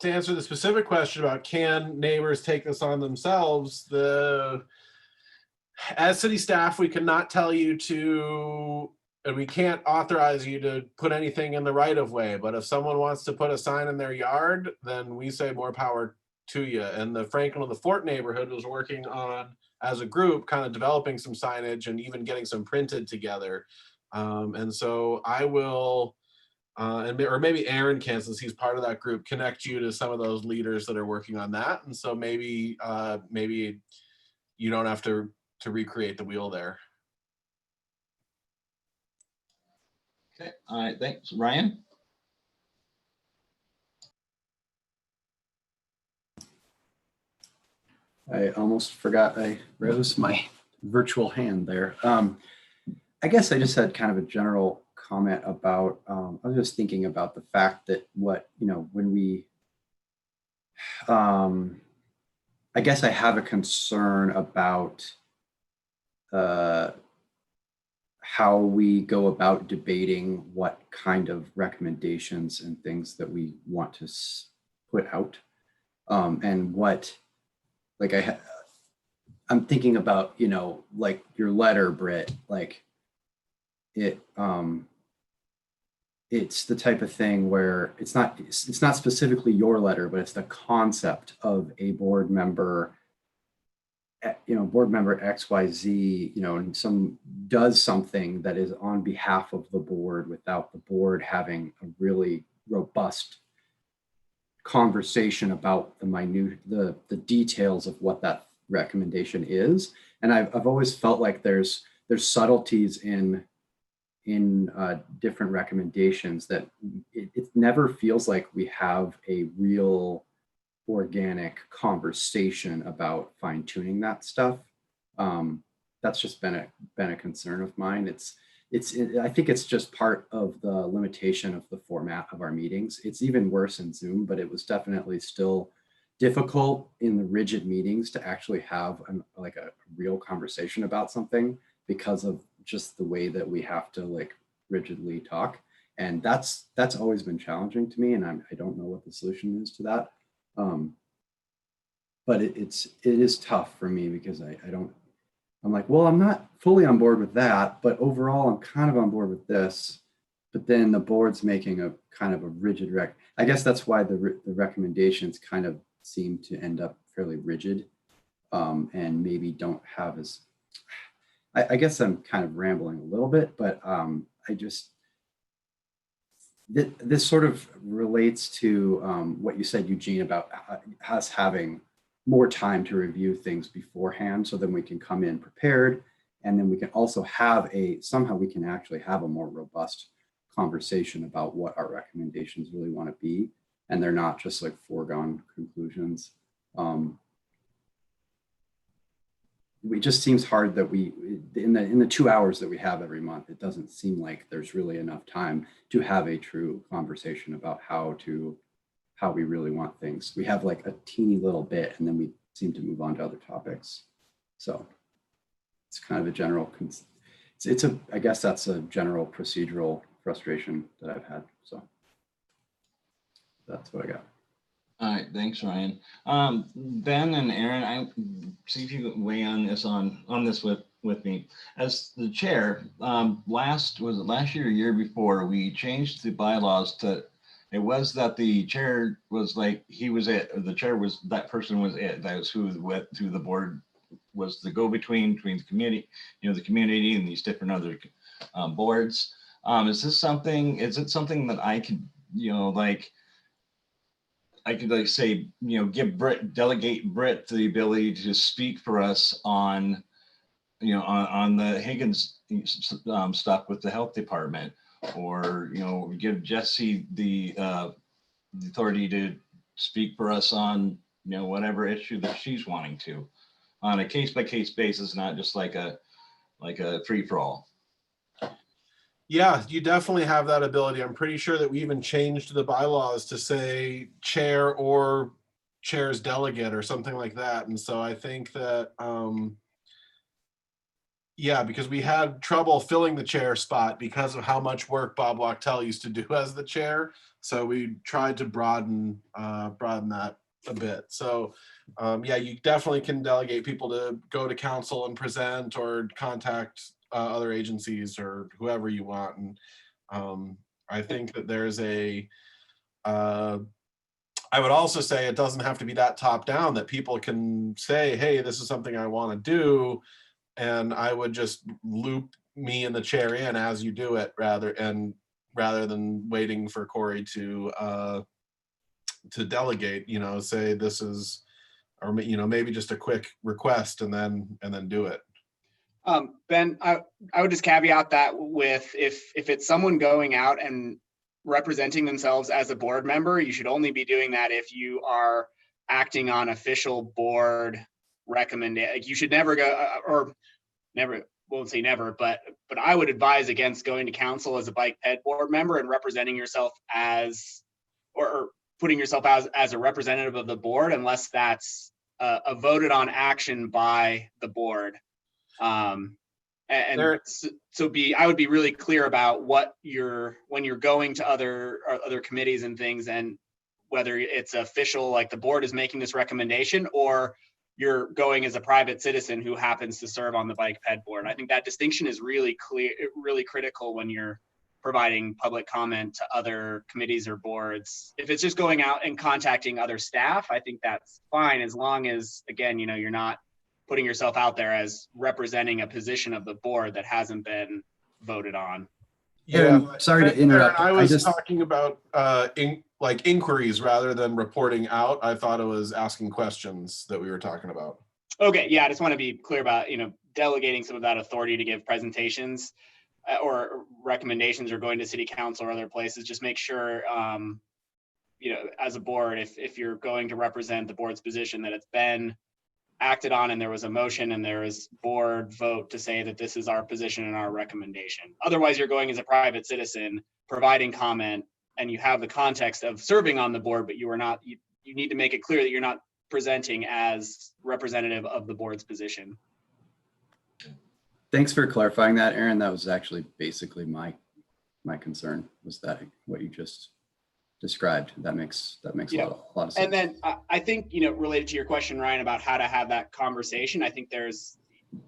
To answer the specific question about can neighbors take this on themselves, as city staff, we cannot tell you to, and we can't authorize you to put anything in the right of way. But if someone wants to put a sign in their yard, then we say more power to you. And the Franklin of the Fort neighborhood was working on, as a group, kind of developing some signage and even getting some printed together. And so I will, or maybe Aaron can, since he's part of that group, connect you to some of those leaders that are working on that. And so maybe you don't have to recreate the wheel there. Okay, all right, thanks. Ryan? I almost forgot I rose my virtual hand there. I guess I just had kind of a general comment about, I was just thinking about the fact that when we, I guess I have a concern about how we go about debating what kind of recommendations and things that we want to put out, and what, like I'm thinking about, like your letter, Britt, like it's the type of thing where it's not specifically your letter, but it's the concept of a board member, board member XYZ, and does something that is on behalf of the board without the board having a really robust conversation about the details of what that recommendation is. And I've always felt like there's subtleties in different recommendations that it never feels like we have a real organic conversation about fine tuning that stuff. That's just been a concern of mine. I think it's just part of the limitation of the format of our meetings. It's even worse in Zoom, but it was definitely still difficult in the rigid meetings to actually have a real conversation about something because of just the way that we have to rigidly talk. And that's always been challenging to me. And I don't know what the solution is to that. But it is tough for me because I'm like, well, I'm not fully on board with that, but overall I'm kind of on board with this. But then the board's making a kind of a rigid I guess that's why the recommendations kind of seem to end up fairly rigid, and maybe don't have as, I guess I'm kind of rambling a little bit, but this sort of relates to what you said, Eugene, about us having more time to review things beforehand, so then we can come in prepared, and then we can also have somehow we can actually have a more robust conversation about what our recommendations really want to be, and they're not just like foregone conclusions. It just seems hard that in the 2 hours that we have every month, it doesn't seem like there's really enough time to have a true conversation about how we really want things. We have like a teeny little bit, and then we seem to move on to other topics. So it's kind of a general, I guess that's a general procedural frustration that I've had. So that's what I got. All right, thanks, Ryan. Ben and Aaron, I see if you could weigh on this with me. As the chair, last year or year before, we changed the bylaws to, it was that the chair was like, he was it, or the chair was, that person was it. That was who the board was the go-between between the community, the community and these different other boards. Is it something that I could, say, delegate Britt the ability to speak for us on, on the Higgins stuff with the health department, or, give Jesse the authority to speak for us on, whatever issue that she's wanting to, on a case-by-case basis, not just like a free-for-all. Yeah, you definitely have that ability. I'm pretty sure that we even changed the bylaws to say chair or chair's delegate or something like that. And so I think that, yeah, because we had trouble filling the chair spot because of how much work Bob Wachtel used to do as the chair. So we tried to broaden that a bit. So yeah, you definitely can delegate people to go to council and present or contact other agencies or whoever you want. And I think that there's I would also say it doesn't have to be that top down, that people can say, hey, this is something I want to do. And I would just loop me and the chair in as you do it, rather than waiting for Corey to delegate, say this is, or maybe just a quick request and then do it. Ben, I would just caveat that with if it's someone going out and representing themselves as a board member, you should only be doing that if you are acting on official board recommendation. Like, you should never go, or never, won't say never, but I would advise against going to council as a bike ped board member and representing yourself as, or putting yourself as a representative of the board, unless that's a voted on action by the board. I would be really clear about when you're going to other committees and things, and whether it's official, like the board is making this recommendation, or you're going as a private citizen who happens to serve on the bike ped board. I think that distinction is really clear, really critical when you're providing public comment to other committees or boards. If it's just going out and contacting other staff, I think that's fine, as long as, again, you're not putting yourself out there as representing a position of the board that hasn't been voted on. Yeah, sorry to interrupt. I was talking about inquiries rather than reporting out. I thought it was asking questions that we were talking about. Okay, yeah, I just want to be clear about, delegating some of that authority to give presentations or recommendations, or going to city council or other places. Just make sure, as a board, if you're going to represent the board's position, that it's been acted on and there was a motion and there is board vote to say that this is our position and our recommendation. Otherwise, you're going as a private citizen providing comment, and you have the context of serving on the board, but you are not, you need to make it clear that you're not presenting as representative of the board's position. Thanks for clarifying that, Aaron. That was actually basically my concern, was that what you just described. That makes a lot of sense. And then I think, related to your question, Ryan, about how to have that conversation, I think there's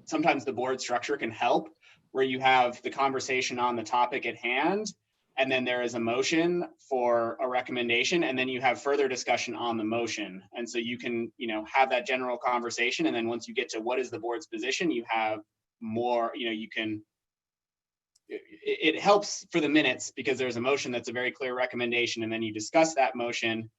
sometimes the board structure can help, where you have the conversation on the topic at hand, and then there is a motion for a recommendation, and then you have further discussion on the motion. And so you can, have that general conversation, and then once you get to what is the board's position, you have more, it helps for the minutes, because there's a motion that's a very clear recommendation, and then you discuss that motion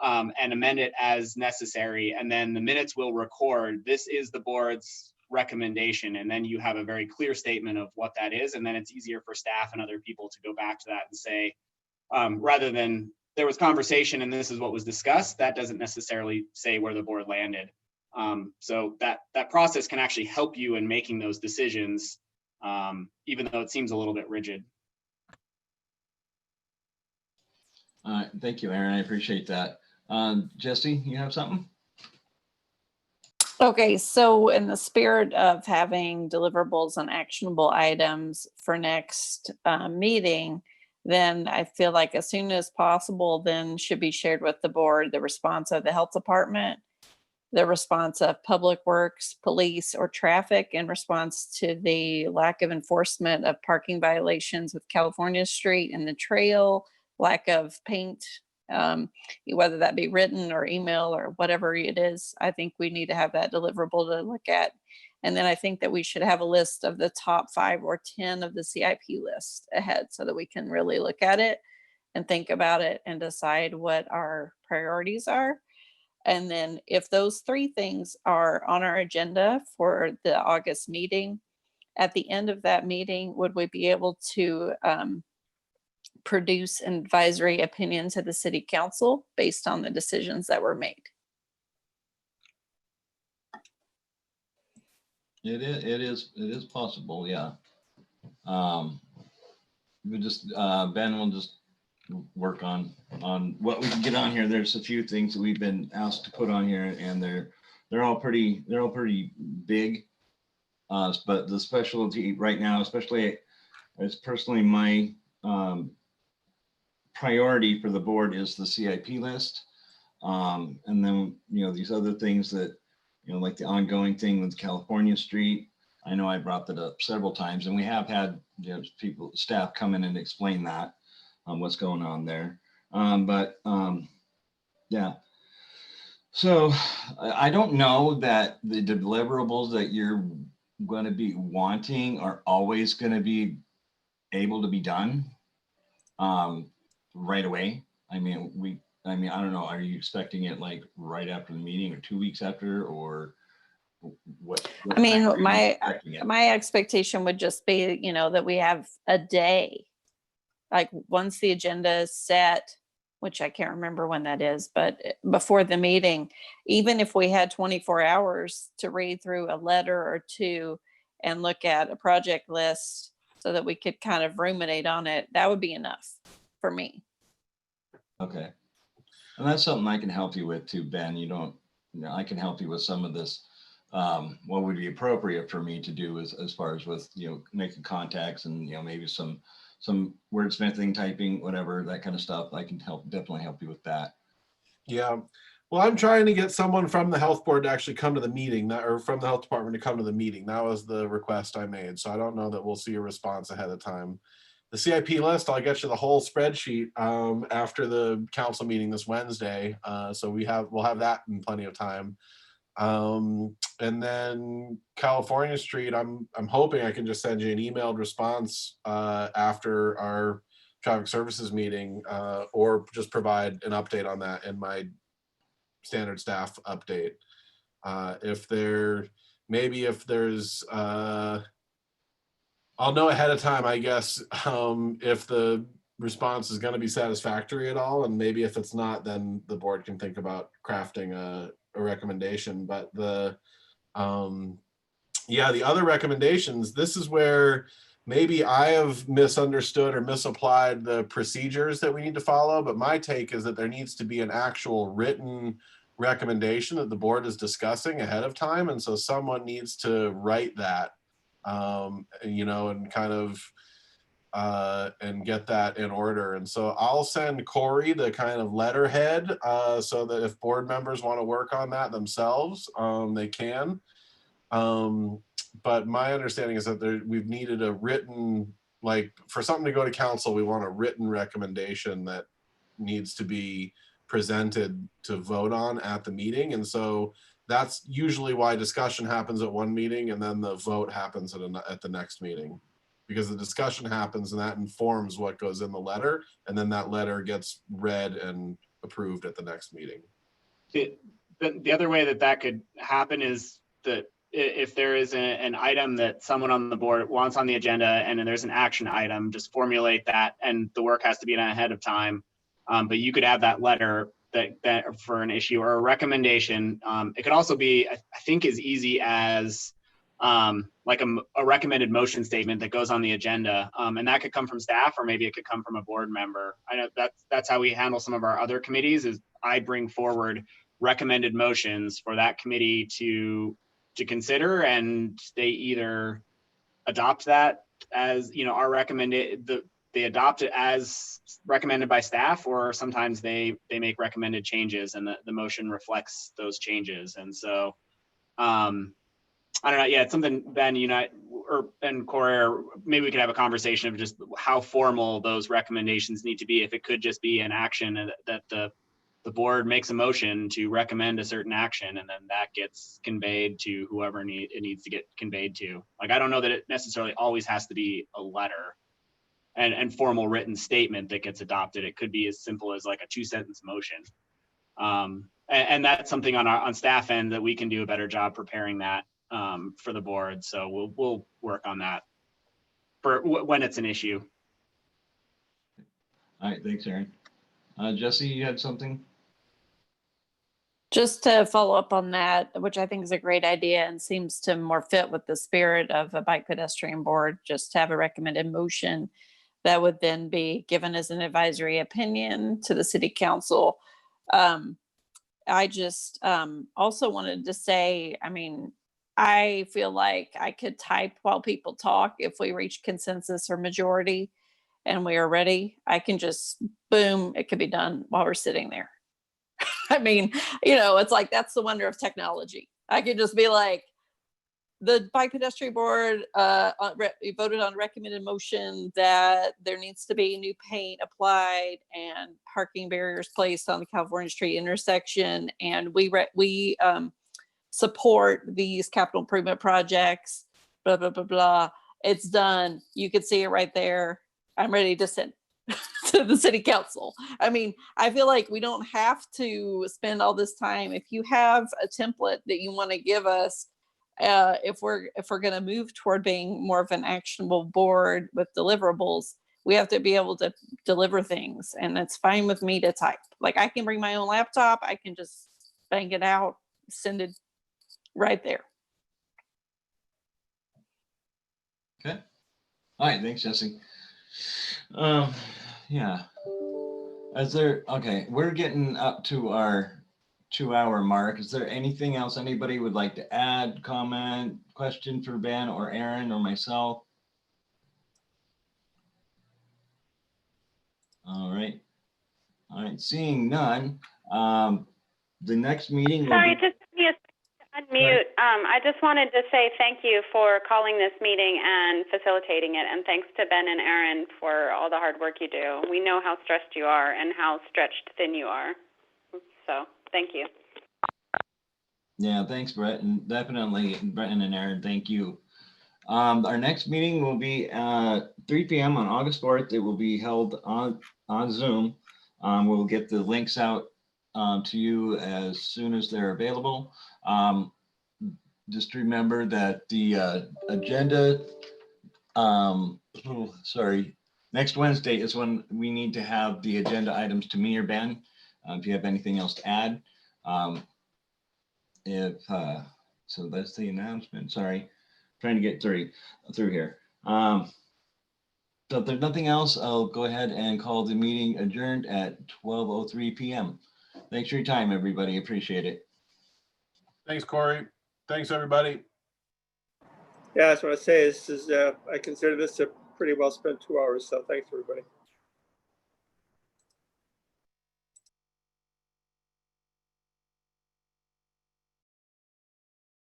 and amend it as necessary, and then the minutes will record this is the board's recommendation, and then you have a very clear statement of what that is, and then it's easier for staff and other people to go back to that and say, rather than there was conversation and this is what was discussed, that doesn't necessarily say where the board landed. So that process can actually help you in making those decisions, even though it seems a little bit rigid. Thank you, Aaron. I appreciate that. Jesse, you have something? Okay, so in the spirit of having deliverables and actionable items for next meeting, then I feel like as soon as possible, then should be shared with the board, the response of the health department, the response of public works, police, or traffic in response to the lack of enforcement of parking violations with California Street and the trail, lack of paint, whether that be written or email or whatever it is. I think we need to have that deliverable to look at. And then I think that we should have a list of the top 5 or 10 of the CIP list ahead so that we can really look at it and think about it and decide what our priorities are. And then if those 3 things are on our agenda for the August meeting, at the end of that meeting, would we be able to produce an advisory opinion to the city council based on the decisions that were made? It is possible, yeah. We just, Ben will just work on what we can get on here. There's a few things that we've been asked to put on here, and they're all pretty big. But the specialty right now, especially as personally my priority for the board is the CIP list. And then, these other things that, like the ongoing thing with California Street. I know I brought that up several times, and we have had staff come in and explain that, what's going on there. Yeah. So I don't know that the deliverables that you're going to be wanting are always going to be able to be done right away. I mean, I don't know. Are you expecting it like right after the meeting or 2 weeks after, or what I mean, time are you expecting it? my expectation would just be, that we have a day. Like once the agenda is set, which I can't remember when that is, but before the meeting, even if we had 24 hours to read through a letter or 2 and look at a project list so that we could kind of ruminate on it, that would be enough for me. Okay. And that's something I can help you with too, Ben. I can help you with some of this. What would be appropriate for me to do as far as with, making contacts and, maybe some wordsmithing, typing, whatever, that kind of stuff. I can definitely help you with that. Yeah. Well, I'm trying to get someone from the health board to actually come to the meeting, or from the health department to come to the meeting. That was the request I made. So I don't know that we'll see a response ahead of time. The CIP list, I'll get you the whole spreadsheet after the council meeting this Wednesday. So we'll have that in plenty of time. And then California Street, I'm hoping I can just send you an emailed response after our traffic services meeting, or just provide an update on that in my standard staff update. If there's I'll know ahead of time, I guess, if the response is going to be satisfactory at all, and maybe if it's not, then the board can think about crafting a recommendation. But the other recommendations, this is where maybe I have misunderstood or misapplied the procedures that we need to follow, but my take is that there needs to be an actual written recommendation that the board is discussing ahead of time, and so someone needs to write that, and kind of and get that in order. And so I'll send Corey the kind of letterhead, so that if board members want to work on that themselves, they can. But my understanding is that we've needed a written, like for something to go to council, we want a written recommendation that needs to be presented to vote on at the meeting. And so that's usually why discussion happens at one meeting and then the vote happens at the next meeting, because the discussion happens and that informs what goes in the letter, and then that letter gets read and approved at the next meeting. The other way that could happen is that if there is an item that someone on the board wants on the agenda and then there's an action item, just formulate that, and the work has to be done ahead of time. But you could have that letter that for an issue or a recommendation. It could also be, I think, as easy as like a recommended motion statement that goes on the agenda. And that could come from staff, or maybe it could come from a board member. I know that's how we handle some of our other committees, is I bring forward recommended motions for that committee to consider, and they either adopt that as, our recommended, they adopt it as recommended by staff, or sometimes they make recommended changes and the motion reflects those changes. And so I don't know. Yeah, it's something Ben, and Corey, or maybe we could have a conversation of just how formal those recommendations need to be. If it could just be an action that the board makes a motion to recommend a certain action, and then that gets conveyed to whoever it needs to get conveyed to. Like, I don't know that it necessarily always has to be a letter and formal written statement that gets adopted. It could be as simple as like a 2-sentence motion. And that's something on staff end that we can do a better job preparing that for the board. So we'll work on that for when it's an issue. All right, thanks, Aaron. Jesse, you had something? Just to follow up on that, which I think is a great idea and seems to more fit with the spirit of a bike pedestrian board, just to have a recommended motion that would then be given as an advisory opinion to the city council. I just also wanted to say, I mean, I feel like I could type while people talk. If we reach consensus or majority and we are ready, I can just, boom, it could be done while we're sitting there. I mean, it's like, that's the wonder of technology. I could just be like, the bike pedestrian board voted on recommended motion that there needs to be new paint applied and parking barriers placed on the California Street intersection. And we support these capital improvement projects, blah, blah, blah, blah. It's done. You could see it right there. I'm ready to send to the city council. I mean, I feel like we don't have to spend all this time. If you have a template that you want to give us, if we're going to move toward being more of an actionable board with deliverables, we have to be able to deliver things. And it's fine with me to type. Like, I can bring my own laptop. I can just bang it out, send it right there. Okay. All right, thanks, Jesse. Yeah. Okay, we're getting up to our 2-hour mark. Is there anything else anybody would like to add, comment, question for Ben or Aaron or myself? All right, seeing none, the next meeting will Sorry, be... just give me a second to unmute. I just wanted to say thank you for calling this meeting and facilitating it, and thanks to Ben and Aaron for all the hard work you do. We know how stressed you are and how stretched thin you are, so thank you. Yeah, thanks, Brett, and definitely Brenton and Aaron, thank you. Our next meeting will be 3 p.m. on August 4th. It will be held on Zoom. We'll get the links out to you as soon as they're available. Just remember that the agenda, next Wednesday is when we need to have the agenda items to me or Ben. If you have anything else to add. So that's the announcement. Sorry, trying to get through here. So if there's nothing else, I'll go ahead and call the meeting adjourned at 12:03 p.m. Thanks for your time, everybody. Appreciate it. Thanks, Corey. Thanks, everybody. Yeah, that's what I say. I consider this a pretty well spent 2 hours. So thanks, everybody.